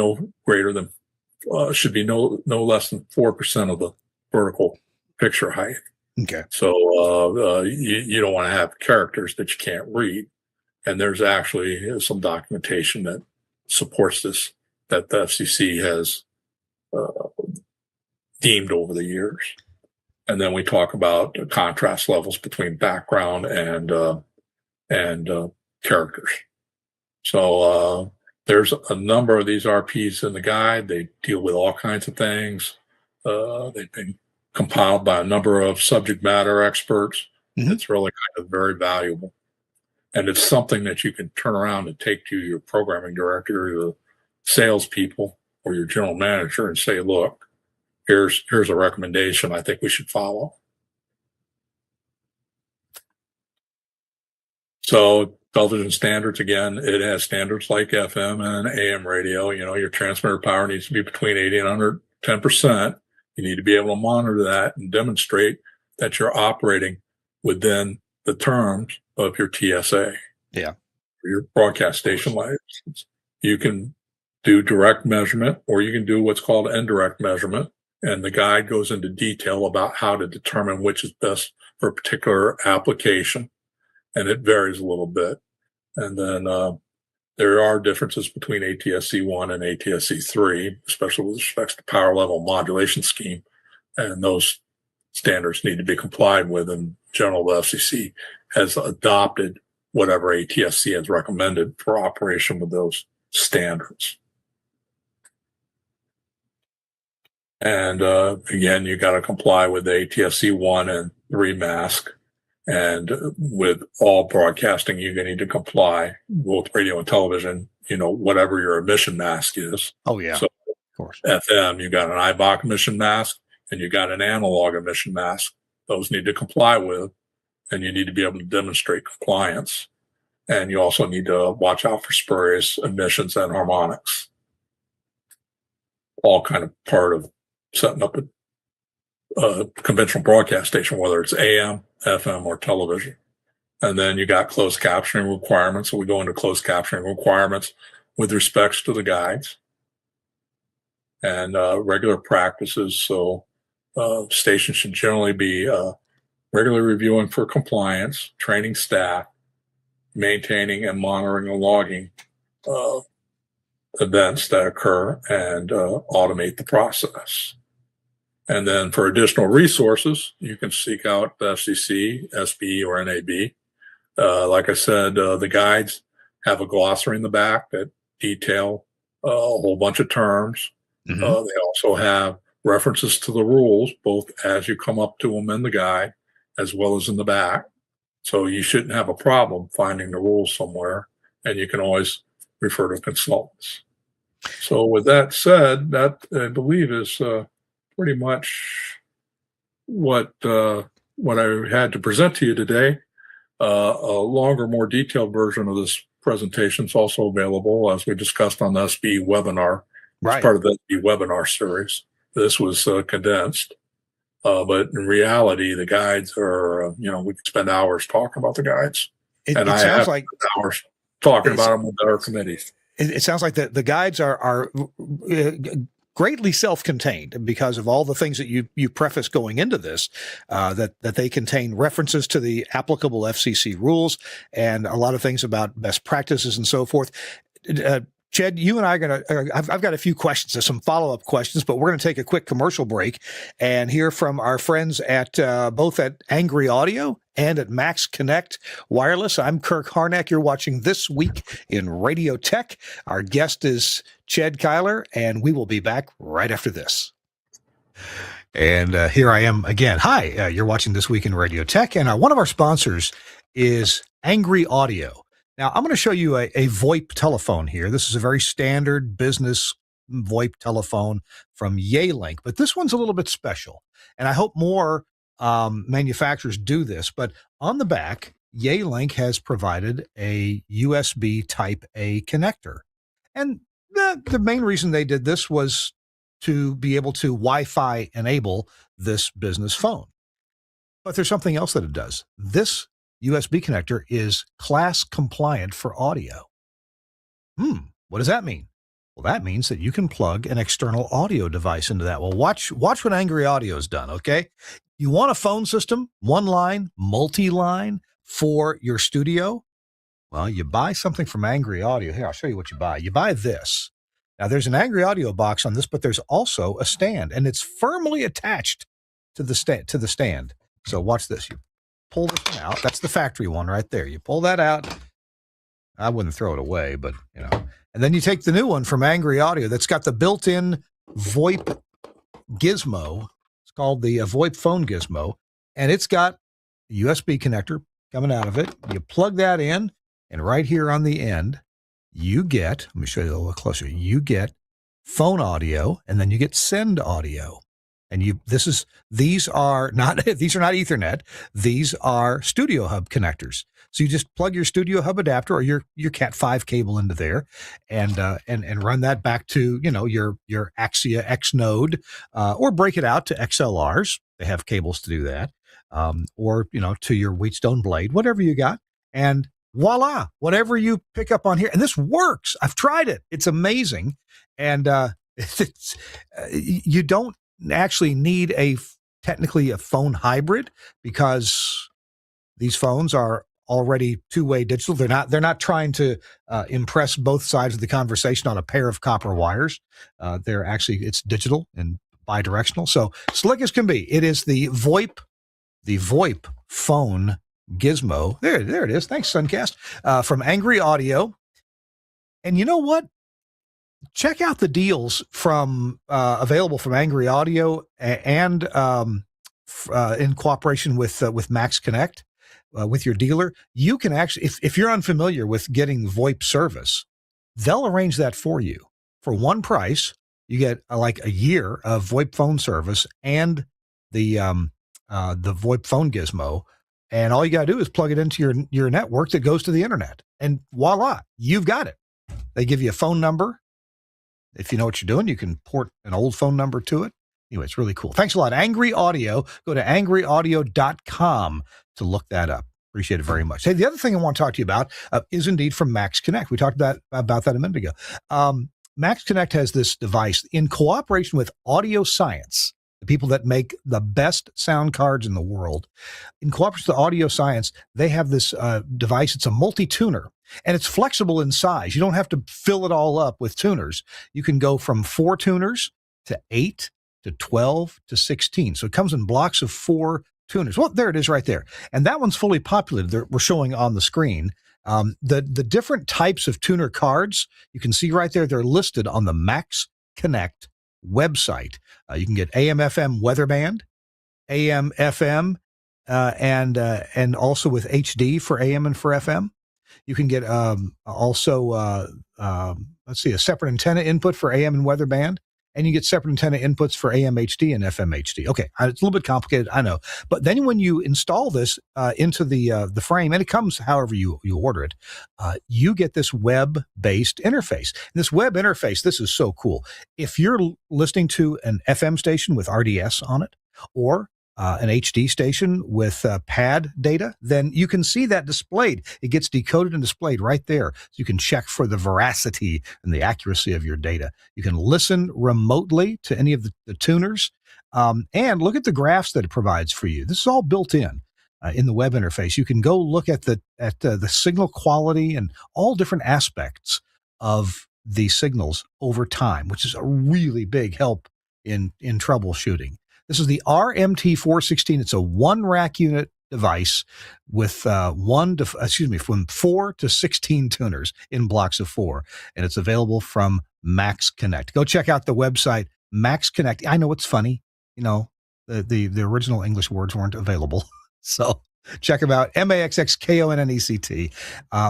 should be no less than 4% of the vertical picture height. Okay. So you don't want to have characters that you can't read. And there's actually some documentation that supports this, that the FCC has deemed over the years. And then we talk about contrast levels between background and characters. So there's a number of these RPs in the guide. They deal with all kinds of things. They've been compiled by a number of subject matter experts. It's really kind of very valuable. And it's something that you can turn around and take to your programming director, salespeople or your general manager and say, look, here's a recommendation I think we should follow. So television standards, again, it has standards like FM and AM radio. Your transmitter power needs to be between 80 and 110%. You need to be able to monitor that and demonstrate that you're operating within the terms of your TSA. Yeah. Your broadcast station license. You can do direct measurement, or you can do what's called indirect measurement. And the guide goes into detail about how to determine which is best for a particular application. And it varies a little bit. And then there are differences between ATSC1 and ATSC3, especially with respect to power level modulation scheme. And those standards need to be complied with. And general, the FCC has adopted whatever ATSC has recommended for operation with those standards. And again, you got to comply with the ATSC 1 and 3 mask. And with all broadcasting, you're going to need to comply, both radio and television, whatever your emission mask is. Oh, yeah. So, of course. FM, you got an IBOC emission mask and you got an analog emission mask. Those need to comply with, and you need to be able to demonstrate compliance. And you also need to watch out for spurious emissions and harmonics. All kind of part of setting up a conventional broadcast station, whether it's AM, FM, or television. And then you got closed captioning requirements. So we go into closed captioning requirements with respects to the guides and regular practices. So stations should generally be regularly reviewing for compliance, training staff, maintaining and monitoring and logging events that occur, and automate the process. And then for additional resources, you can seek out the FCC, SBE, or NAB. Like I said, the guides have a glossary in the back that detail a whole bunch of terms. Mm-hmm. They also have references to the rules, both as you come up to them in the guide, as well as in the back. So you shouldn't have a problem finding the rules somewhere, and you can always refer to consultants. So with that said, that I believe is pretty much what I had to present to you today. A longer, more detailed version of this presentation is also available, as we discussed on the SBE webinar. Right. It's part of the SBE webinar series. This was condensed. But in reality, the guides are, we could spend hours talking about the guides. It I sounds have like hours talking about them with our committees. it sounds like the guides are greatly self-contained because of all the things that you preface going into this, that they contain references to the applicable FCC rules and a lot of things about best practices and so forth. Chad, you and I are going to, I've got a few questions, some follow-up questions, but we're going to take a quick commercial break and hear from our friends at both at Angry Audio and at Max Connect Wireless. I'm Kirk Harnack. You're watching This Week in Radio Tech. Our guest is Chad Kyler, and we will be back right after this. And here I am again. Hi, you're watching This Week in Radio Tech, and one of our sponsors is Angry Audio. Now, I'm going to show you a VoIP telephone here. This is a very standard business VoIP telephone from Yealink, but this one's a little bit special. And I hope more manufacturers do this. But on the back, Yealink has provided a USB Type A connector. And the main reason they did this was to be able to Wi-Fi enable this business phone. But there's something else that it does. This USB connector is class compliant for audio. What does that mean? Well, that means that you can plug an external audio device into that. Well, watch what Angry Audio's done, okay? You want a phone system, one line, multi-line for your studio? Well, you buy something from Angry Audio. Here, I'll show you what you buy. You buy this. Now, there's an Angry Audio box on this, but there's also a stand, and it's firmly attached to the stand. So watch this. You pull this one out. That's the factory one right there. You pull that out. I wouldn't throw it away, but and then you take the new one from Angry Audio that's got the built-in VoIP gizmo. It's called the VoIP phone gizmo, and it's got a USB connector coming out of it. You plug that in, and right here on the end, you get, let me show you a little closer, you get phone audio, and then you get send audio. And these are not Ethernet. These are Studio Hub connectors. So you just plug your Studio Hub adapter or your Cat 5 cable into there, and run that back to your Axia X node, or break it out to XLRs. They have cables to do that, or to your Wheatstone blade, whatever you got, and voila, whatever you pick up on here, and this works. I've tried it; it's amazing, and you don't actually need technically a phone hybrid, because these phones are already two-way digital. They're not trying to impress both sides of the conversation on a pair of copper wires. It's digital and bidirectional. So slick as can be. It is the VoIP phone gizmo. There it is. Thanks, Suncast, from Angry Audio. And you know what? Check out the deals from available from Angry Audio and in cooperation with Max Connect, with your dealer. You can actually, if you're unfamiliar with getting VoIP service, they'll arrange that for you for one price. You get like a year of VoIP phone service and the VoIP phone gizmo, and all you got to do is plug it into your network that goes to the internet, and voila, you've got it. They give you a phone number. If you know what you're doing, you can port an old phone number to it. Anyway, it's really cool. Thanks a lot. Angry Audio. Go to angryaudio.com to look that up. Appreciate it very much. Hey, the other thing I want to talk to you about is indeed from Max Connect. We talked about that a minute ago. Max Connect has this device in cooperation with Audio Science, the people that make the best sound cards in the world. In cooperation with Audio Science, they have this device. It's a multi-tuner, and it's flexible in size. You don't have to fill it all up with tuners. You can go from 4 tuners to 8 to 12 to 16. So it comes in blocks of 4 tuners. Well, there it is right there. And that one's fully populated. We're showing on the screen. The different types of tuner cards, you can see right there, they're listed on the Max Connect website. You can get AM, FM weather band, AM, FM, and also with HD for AM and for FM. You can get also a separate antenna input for AM and weather band, and you get separate antenna inputs for AM HD and FM HD. Okay, it's a little bit complicated, I know, but then when you install this into the frame, and it comes however you order it, you get this web-based interface. And this web interface, this is so cool. If you're listening to an FM station with RDS on it, or an HD station with pad data, then you can see that displayed. It gets decoded and displayed right there. So you can check for the veracity and the accuracy of your data. You can listen remotely to any of the tuners, and look at the graphs that it provides for you. This is all built in the web interface. You can go look at the signal quality and all different aspects of the signals over time, which is a really big help in troubleshooting. This is the RMT416. It's a 1 rack unit device with from 4 to 16 tuners in blocks of 4, and it's available from Max Connect. Go check out the website Max Connect. I know it's funny, the original English words weren't available, so check them out. MAXXKONNECT.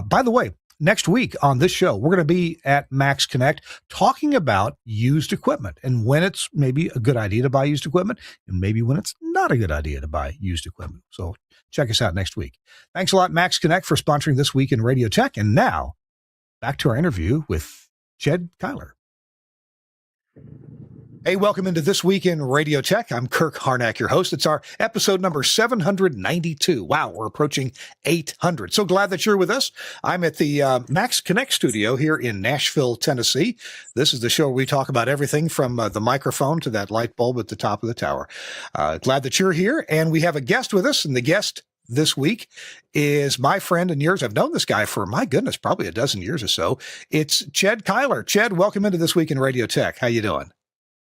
By the way, next week on this show, we're going to be at Max Connect talking about used equipment and when it's maybe a good idea to buy used equipment and maybe when it's not a good idea to buy used equipment. So check us out next week. Thanks a lot, Max Connect, for sponsoring This Week in Radio Tech. And now back to our interview with Ched Kyler. Hey, welcome into This Week in Radio Tech. I'm Kirk Harnack, your host. It's our episode number 792. Wow, we're approaching 800. So glad that you're with us. I'm at the Max Connect studio here in Nashville, Tennessee. This is the show where we talk about everything from the microphone to that light bulb at the top of the tower. Glad that you're here. And we have a guest with us, and the guest this week is my friend and yours. I've known this guy for, my goodness, probably a dozen years or so. It's Ched Kyler. Ched, welcome into This Week in Radio Tech. How you doing?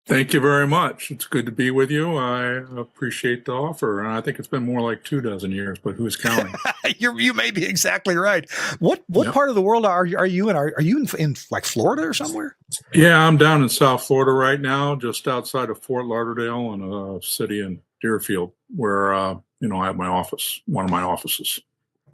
Thank you very much. It's good to be with you. I appreciate the offer. And I think it's been more like 24 years, but who's counting? You may be exactly right. What part of the world are you in? Are you in like Florida or somewhere? Yeah, I'm down in South Florida right now, just outside of Fort Lauderdale, in a city in Deerfield, where I have my office, one of my offices.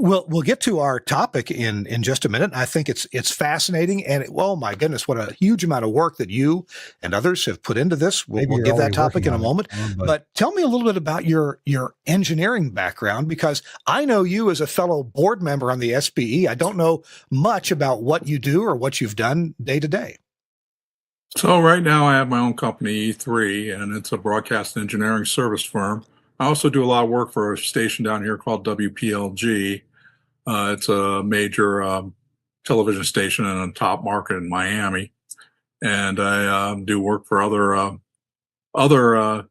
We'll get to our topic in just a minute. I think it's fascinating, and oh my goodness, what a huge amount of work that you and others have put into this. We'll get that topic in a moment. But tell me a little bit about your engineering background, because I know you as a fellow board member on the SBE. I don't know much about what you do or what you've done day to day. So right now I have my own company, E3, and it's a broadcast engineering service firm. I also do a lot of work for a station down here called WPLG. It's a major television station in a top market in Miami, and I do work for other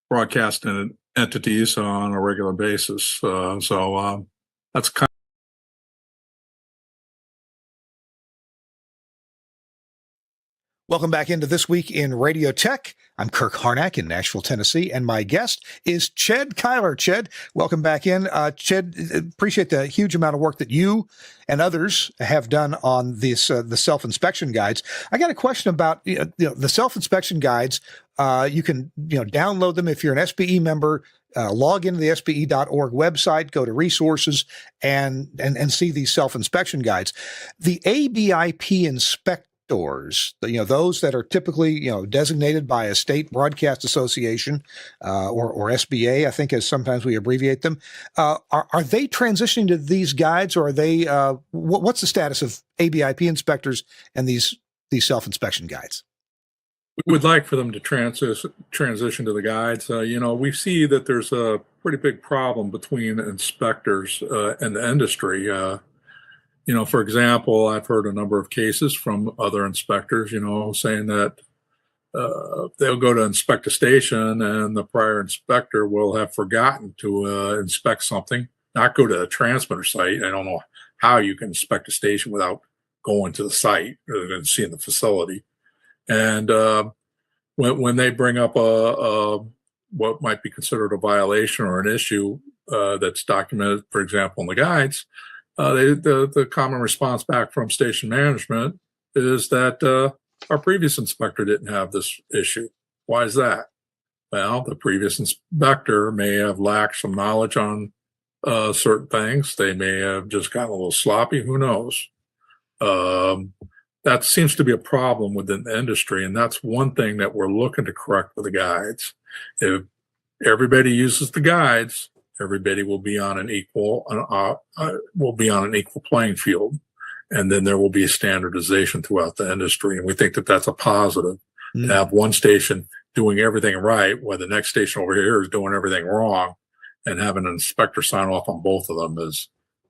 broadcast entities on a regular basis. So that's kind. Welcome back into This Week in Radio Tech. I'm Kirk Harnack in Nashville, Tennessee, and my guest is Ched Kyler. Ched, welcome back in. Ched, appreciate the huge amount of work that you and others have done on this the self-inspection guides. I got a question about the self-inspection guides. You can download them if you're an SBE member. Log into the SBE.org website, go to resources, and see these self-inspection guides. The ABIP inspectors, those that are typically, designated by a state broadcast association, or SBA, I think as sometimes we abbreviate them. Are they transitioning to these guides, or are they, what's the status of ABIP inspectors and these self-inspection guides? We would like for them to transition to the guides. We see that there's a pretty big problem between inspectors and the industry. For example, I've heard a number of cases from other inspectors, saying that they'll go to inspect a station and the prior inspector will have forgotten to inspect something, not go to a transmitter site. I don't know how you can inspect a station without going to the site and seeing the facility. And when they bring up what might be considered a violation or an issue that's documented, for example, in the guides, the common response back from station management is that our previous inspector didn't have this issue. Why is that? Well, the previous inspector may have lacked some knowledge on certain things. They may have just gotten a little sloppy. Who knows? That seems to be a problem within the industry, and that's one thing that we're looking to correct with the guides. If everybody uses the guides, everybody will be on an equal playing field, and then there will be a standardization throughout the industry. And we think that that's a positive. To have one station doing everything right, while the next station over here is doing everything wrong, and having an inspector sign off on both of them is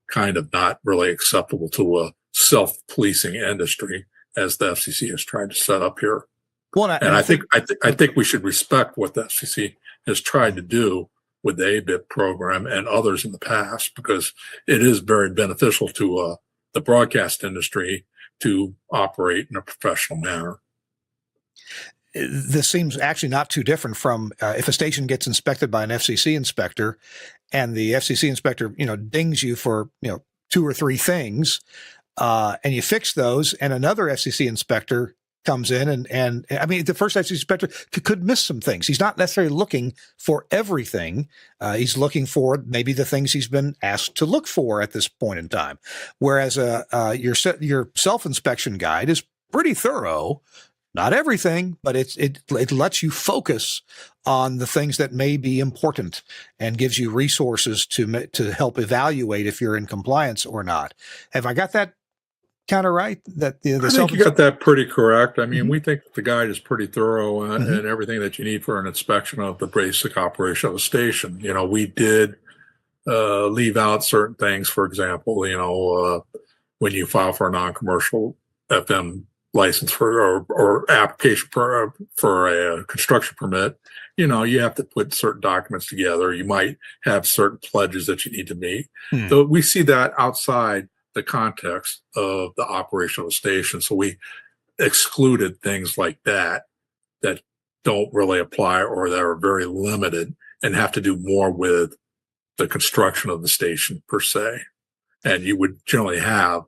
kind of not really acceptable to a self-policing industry, as the FCC has tried to set up here. Well, I think we should respect what the FCC has tried to do with the ABIP program and others in the past, because it is very beneficial to the broadcast industry to operate in a professional manner. This seems actually not too different from if a station gets inspected by an FCC inspector, and the FCC inspector, dings you for, 2 or 3 things, and you fix those, and another FCC inspector comes in and I mean, the first FCC inspector could miss some things. He's not necessarily looking for everything. He's looking for maybe the things he's been asked to look for at this point in time. Whereas your self-inspection guide is pretty thorough. Not everything, but it lets you focus on the things that may be important and gives you resources to help evaluate if you're in compliance or not. Have I got that kind of right? I think you got that pretty correct. I mean, we think the guide is pretty thorough and everything that you need for an inspection of the basic operation of a station. We did leave out certain things. For example, when you file for a non-commercial FM license or application for a construction permit, you have to put certain documents together. You might have certain pledges that you need to meet. So we see that outside the context of the operation of the station. So we excluded things like that don't really apply or that are very limited and have to do more with the construction of the station per se. And you would generally have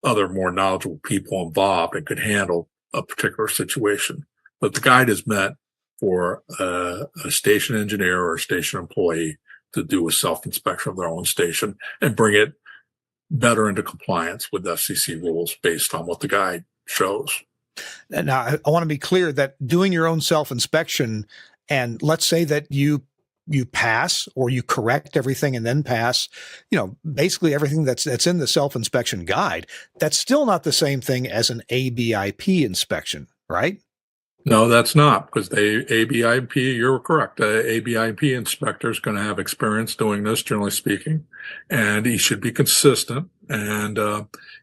other more knowledgeable people involved and could handle a particular situation. But the guide is meant for a station engineer or a station employee to do a self-inspection of their own station and bring it better into compliance with FCC rules based on what the guide shows. Now, I want to be clear that doing your own self-inspection, and let's say that you pass or you correct everything and then pass, basically everything that's in the self-inspection guide, that's still not the same thing as an ABIP inspection, right? No, that's not, because the ABIP, you're correct. The ABIP inspector is going to have experience doing this, generally speaking, and he should be consistent. And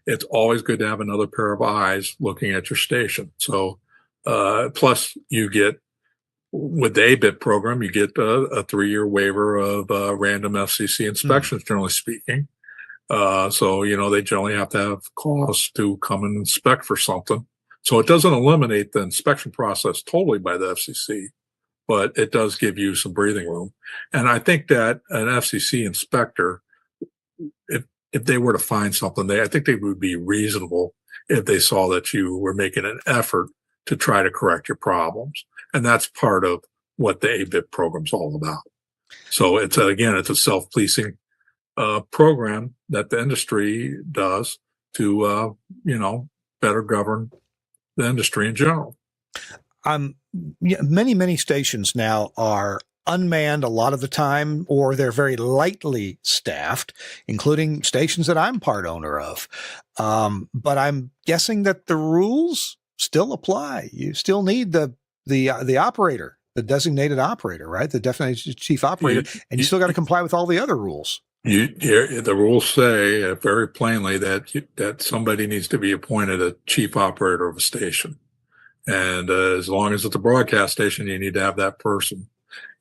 it's always good to have another pair of eyes looking at your station. So, plus you get, with the ABIP program, you get a 3-year waiver of random FCC inspections, generally speaking. So, they generally have to have cause to come and inspect for something. So it doesn't eliminate the inspection process totally by the FCC, but it does give you some breathing room. And I think that an FCC inspector, if they were to find something, I think they would be reasonable if they saw that you were making an effort to try to correct your problems. And that's part of what the ABIP program's all about. So it's a self-policing program that the industry does to, better govern the industry in general. Many stations now are unmanned a lot of the time, or they're very lightly staffed, including stations that I'm part owner of. But I'm guessing that the rules still apply. You still need the operator, the designated operator, right? The designated chief operator, and you still got to comply with all the other rules. The rules say very plainly that somebody needs to be appointed a chief operator of a station. And as long as it's a broadcast station, you need to have that person.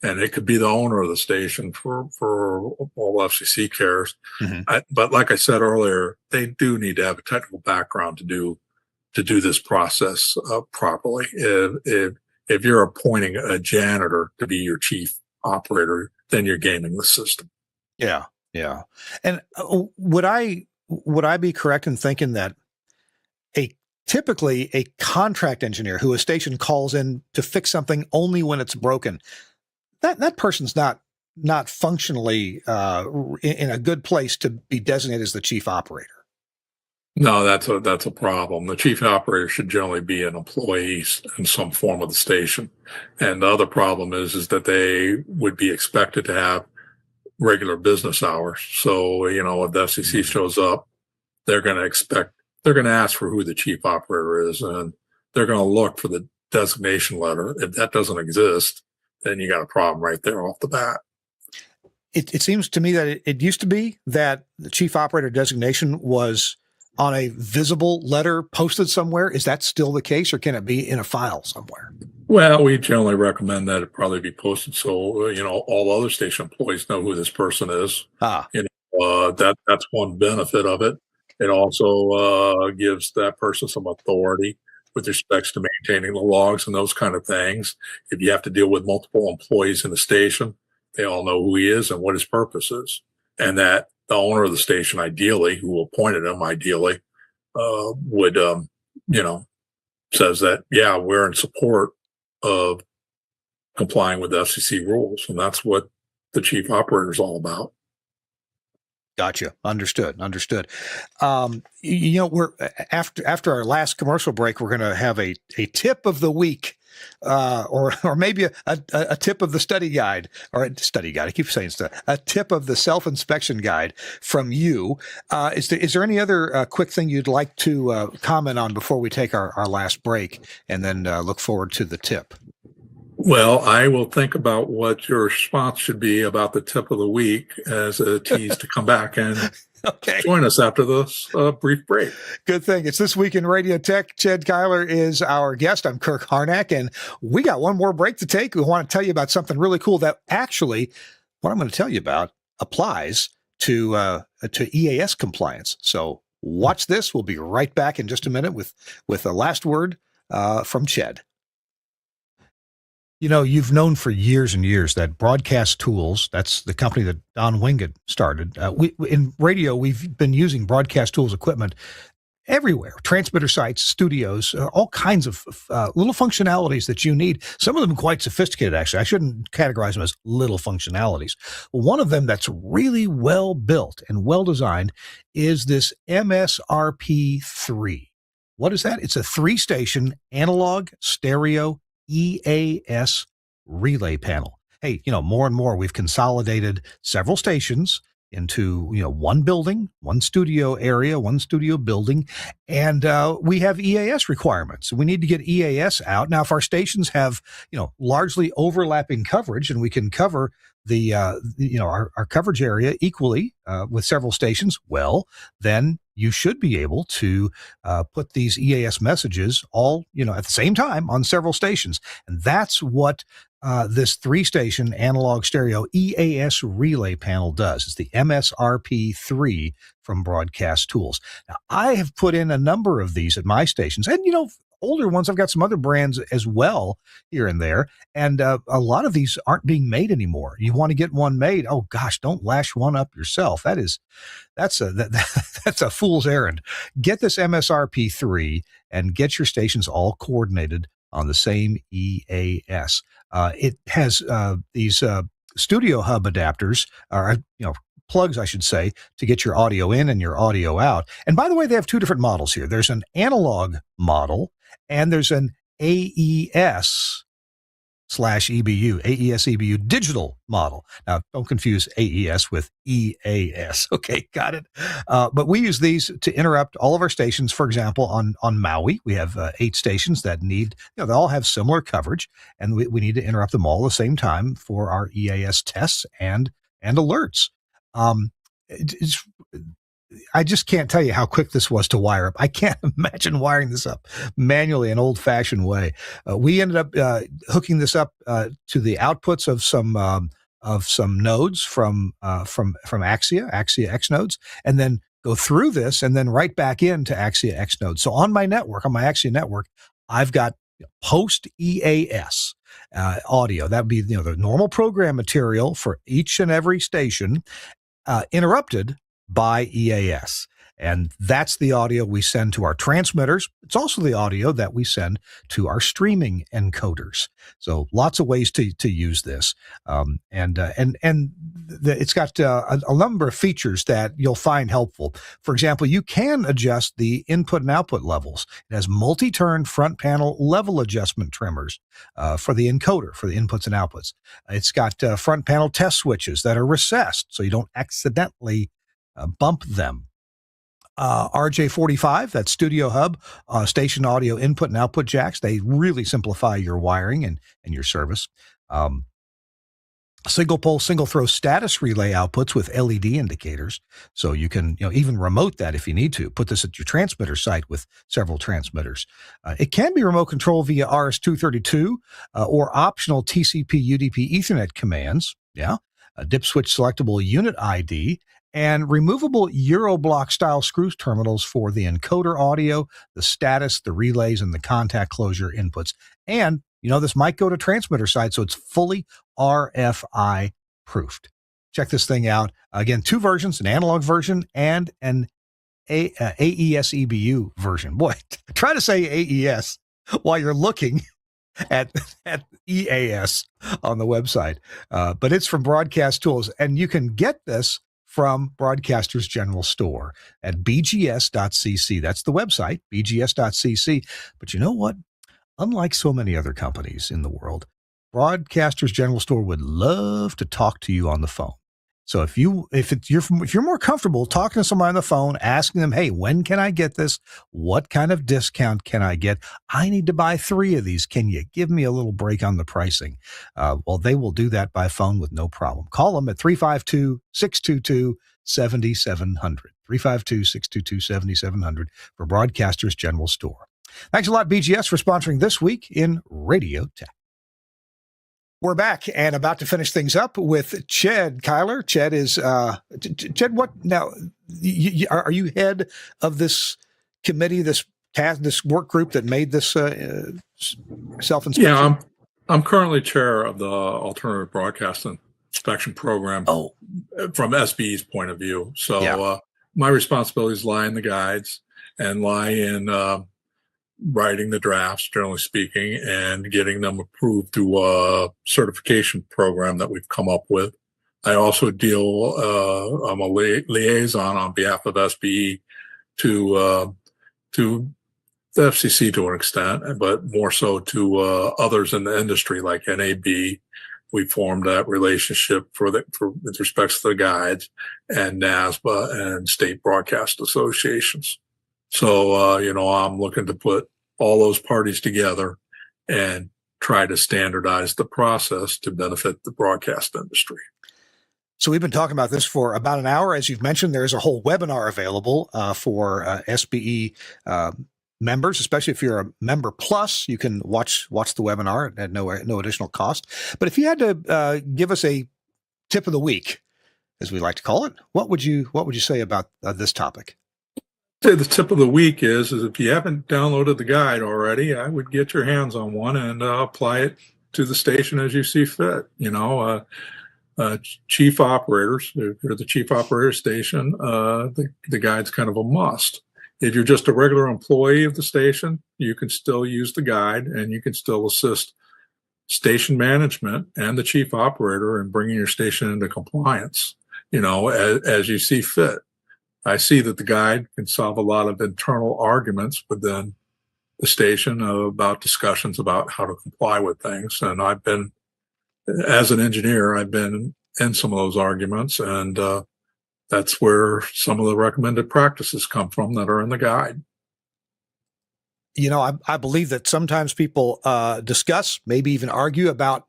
And it could be the owner of the station for all FCC cares. Mm-hmm. But like I said earlier, they do need to have a technical background to do this process properly. If you're appointing a janitor to be your chief operator, then you're gaming the system. Yeah. Yeah. And would I be correct in thinking that typically a contract engineer who a station calls in to fix something only when it's broken, that person's not functionally in a good place to be designated as the chief operator? No, that's a problem. The chief operator should generally be an employee in some form of the station. And the other problem is that they would be expected to have regular business hours. So, if the FCC shows up, they're going to ask for who the chief operator is, and they're going to look for the designation letter. If that doesn't exist, then you got a problem right there off the bat. It seems to me that it used to be that the chief operator designation was on a visible letter posted somewhere. Is that still the case, or can it be in a file somewhere? Well, we generally recommend that it probably be posted so, all other station employees know who this person is. That's one benefit of it. It also gives that person some authority with respects to maintaining the logs and those kind of things. If you have to deal with multiple employees in the station, they all know who he is and what his purpose is. And that the owner of the station, ideally, who appointed him, would, says that, yeah, we're in support of complying with the FCC rules. And that's what the chief operator is all about. Gotcha. Understood. We're after our last commercial break, we're going to have a tip of the week, or maybe a tip of the study guide, or a study guide. I keep saying stuff. A tip of the self-inspection guide from you. Is there any other quick thing you'd like to comment on before we take our last break, and then look forward to the tip? Well, I will think about what your response should be about the tip of the week as a tease to come back and join us after this brief break. Good thing. It's This Week in Radio Tech. Chad Kyler is our guest. I'm Kirk Harnack, and we got one more break to take. We want to tell you about something really cool that actually, what I'm going to tell you about, applies to EAS compliance. So watch this. We'll be right back in just a minute with the last word from Chad. You've known for years and years that Broadcast Tools, that's the company that Don Wingate started. In radio, we've been using Broadcast Tools equipment everywhere, transmitter sites, studios, all kinds of little functionalities that you need. Some of them quite sophisticated, actually. I shouldn't categorize them as little functionalities. One of them that's really well built and well designed is this MSRP3. What is that? It's a 3-station analog stereo EAS relay panel. Hey, more and more we've consolidated several stations into one building, one studio area, one studio building, and we have EAS requirements. We need to get EAS out. Now, if our stations have largely overlapping coverage, and we can cover the our coverage area equally with several stations, well, then you should be able to put these EAS messages all at the same time on several stations, and that's what this 3-station analog stereo EAS relay panel does. It's the MSRP3 from Broadcast Tools. Now, I have put in a number of these at my stations, and older ones. I've got some other brands as well here and there, and a lot of these aren't being made anymore. You want to get one made? Oh gosh, don't lash one up yourself. That's a fool's errand. Get this MSRP3 and get your stations all coordinated on the same EAS. It has these studio hub adapters, or plugs, I should say, to get your audio in and your audio out. And by the way, they have 2 different models here. There's an analog model and there's an AES/EBU, AES/EBU digital model. Now, don't confuse AES with EAS. Okay, got it. But we use these to interrupt all of our stations. For example, on Maui, we have 8 stations that need, they all have similar coverage, and we need to interrupt them all at the same time for our EAS tests and alerts. I just can't tell you how quick this was to wire up. I can't imagine wiring this up manually, an old-fashioned way. We ended up hooking this up to the outputs of some nodes from Axia X nodes, and then go through this and then right back into Axia X nodes. So on my network, on my Axia network, I've got post EAS audio. That would be the normal program material for each and every station, interrupted by EAS. And that's the audio we send to our transmitters. It's also the audio that we send to our streaming encoders. So lots of ways to use this. It's got a number of features that you'll find helpful. For example, you can adjust the input and output levels. It has multi-turn front panel level adjustment trimmers for the encoder, for the inputs and outputs. It's got front panel test switches that are recessed, so you don't accidentally bump them. RJ45, that's Studio Hub, station audio input and output jacks. They really simplify your wiring and your service. Single pole, single throw status relay outputs with LED indicators. So you can, even remote that if you need to. Put this at your transmitter site with several transmitters. It can be remote control via RS-232 or optional TCP UDP Ethernet commands. Yeah. A dip switch selectable unit ID, and removable Euroblock style screw terminals for the encoder audio, the status, the relays, and the contact closure inputs. And, this might go to transmitter side, so it's fully RFI proofed. Check this thing out. Again, 2 versions, an analog version and an AES/EBU version. Boy, try to say AES while you're looking at EAS on the website. But it's from Broadcast Tools, and you can get this from Broadcasters General Store at bgs.cc. That's the website, bgs.cc. But you know what? Unlike so many other companies in the world, Broadcasters General Store would love to talk to you on the phone. So if you're more comfortable talking to somebody on the phone, asking them, hey, when can I get this? What kind of discount can I get? I need to buy 3 of these. Can you give me a little break on the pricing? Well, they will do that by phone with no problem. Call them at 352-622-7700. 352-622-7700 for Broadcasters General Store. Thanks a lot, BGS, for sponsoring This Week in Radio Tech. We're back and about to finish things up with Ched Kyler. Ched is Ched. What now? Are you head of this committee, this task, this work group that made this self-inspection? Yeah, I'm currently chair of the Alternative Broadcast Inspection Program. From SBE's point of view. So my responsibilities lie in the guides, and lie in writing the drafts, generally speaking, and getting them approved through a certification program that we've come up with. I also I'm a liaison on behalf of SBE to the FCC to an extent, but more so to others in the industry like NAB. We formed that relationship with respect to the guides, and NASBA and state broadcast associations. So, I'm looking to put all those parties together and try to standardize the process to benefit the broadcast industry. So we've been talking about this for about an hour. As you've mentioned, there's a whole webinar available for SBE members, especially if you're a member plus. You can watch the webinar at no additional cost. But if you had to give us a tip of the week, as we like to call it, what would you say about this topic? I'd say the tip of the week is if you haven't downloaded the guide already, I would get your hands on one and apply it to the station as you see fit. Chief operators, if you're the chief operator station, the guide's kind of a must. If you're just a regular employee of the station, you can still use the guide and you can still assist station management and the chief operator in bringing your station into compliance, as you see fit. I see that the guide can solve a lot of internal arguments within the station about discussions about how to comply with things. And as an engineer, I've been in some of those arguments, and that's where some of the recommended practices come from that are in the guide. I believe that sometimes people discuss, maybe even argue about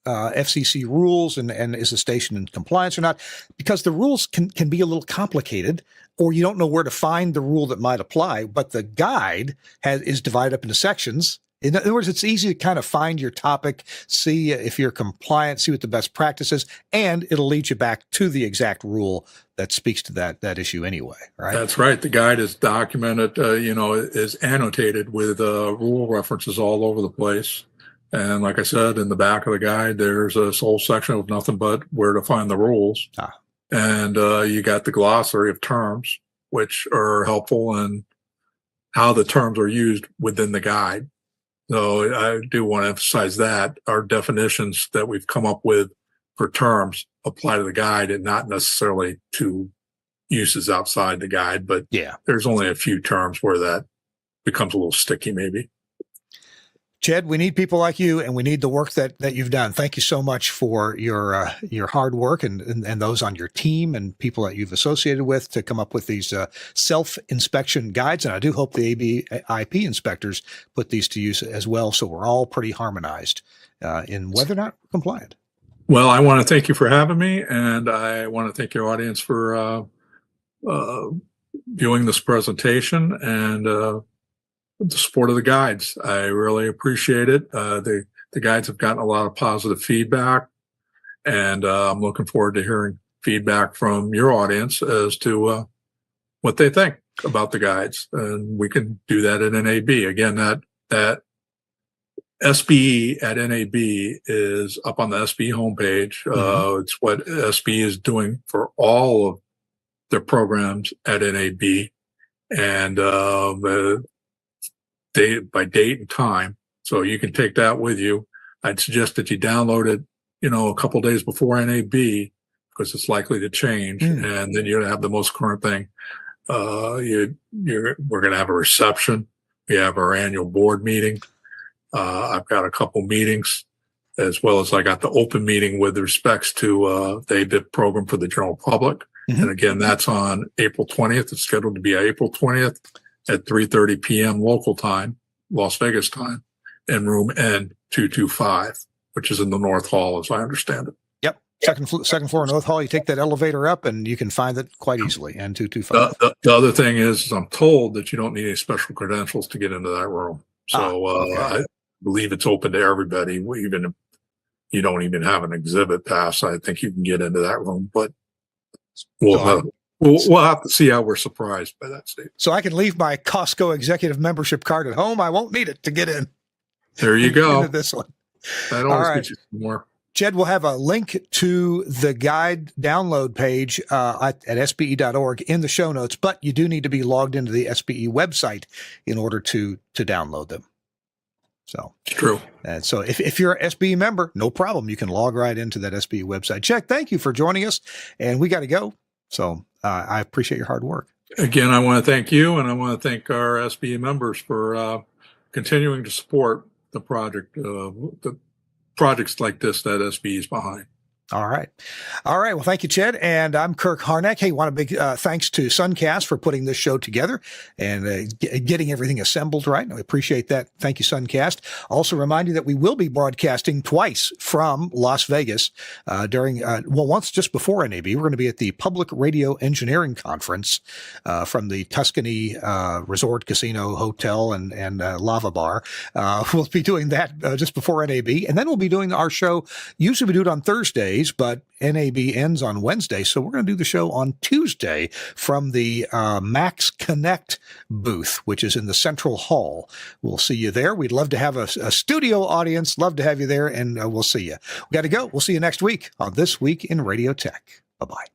FCC rules and is the station in compliance or not, because the rules can be a little complicated, or you don't know where to find the rule that might apply. But the guide is divided up into sections. In other words, it's easy to kind of find your topic, see if you're compliant, see what the best practice is, and it'll lead you back to the exact rule that speaks to that issue anyway, right? That's right. The guide is documented, is annotated with rule references all over the place. And like I said, in the back of the guide, there's a whole section of nothing but where to find the rules. And you got the glossary of terms, which are helpful in how the terms are used within the guide. So I do want to emphasize that our definitions that we've come up with for terms apply to the guide and not necessarily to uses outside the guide. But there's only a few terms where that becomes a little sticky, maybe. Jed, we need people like you, and we need the work that you've done. Thank you so much for your hard work and those on your team and people that you've associated with to come up with these self-inspection guides. And I do hope the ABIP inspectors put these to use as well, so we're all pretty harmonized in whether or not we're compliant. Well, I want to thank you for having me, and I want to thank your audience for viewing this presentation and the support of the guides. I really appreciate it. The guides have gotten a lot of positive feedback, and I'm looking forward to hearing feedback from your audience as to what they think about the guides. And we can do that at NAB. Again, that SBE at NAB is up on the SBE homepage. It's what SBE is doing for all of their programs at NAB, and by date and time. So you can take that with you. I'd suggest that you download it, a couple of days before NAB, because it's likely to change. And then you're going to have the most current thing. We're going to have a reception. We have our annual board meeting. I've got a couple meetings, as well as I got the open meeting with respects to the ABIP program for the general public. And again, that's on April 20th. It's scheduled to be April 20th. At 3:30 p.m. local time, Las Vegas time, in room N225, which is in the North Hall, as I understand it. Yep. Second floor North Hall. You take that elevator up and you can find it quite easily, N225. The other thing is I'm told that you don't need any special credentials to get into that room. So I believe it's open to everybody. Even if you don't even have an exhibit pass, I think you can get into that room. But We'll have to see how we're surprised by that statement. So I can leave my Costco executive membership card at home. I won't need it to get in. There you go. Into this one. That always gets you some more. Jed will have a link to the guide download page at spe.org in the show notes, but you do need to be logged into the SPE website in order to download them. So True. And so if you're a SBE member, no problem. You can log right into that SBE website. Jack, thank you for joining us. And we got to go. So I appreciate your hard work. Again, I want to thank you, and I want to thank our SBE members for continuing to support the project, the projects like this that SBE is behind. All right. Well, thank you, Ched. And I'm Kirk Harnack. Hey, want a big thanks to Suncast for putting this show together and getting everything assembled right. I appreciate that. Thank you, Suncast. Also remind you that we will be broadcasting twice from Las Vegas once just before NAB. We're going to be at the Public Radio Engineering Conference from the Tuscany Resort Casino Hotel and Lava Bar. We'll be doing that just before NAB. And then we'll be doing our show. Usually we do it on Thursdays, but NAB ends on Wednesday. So we're going to do the show on Tuesday from the Max Connect booth, which is in the Central Hall. We'll see you there. We'd love to have a studio audience. Love to have you there, and we'll see you. We got to go. We'll see you next week on This Week in Radio Tech. Bye-bye.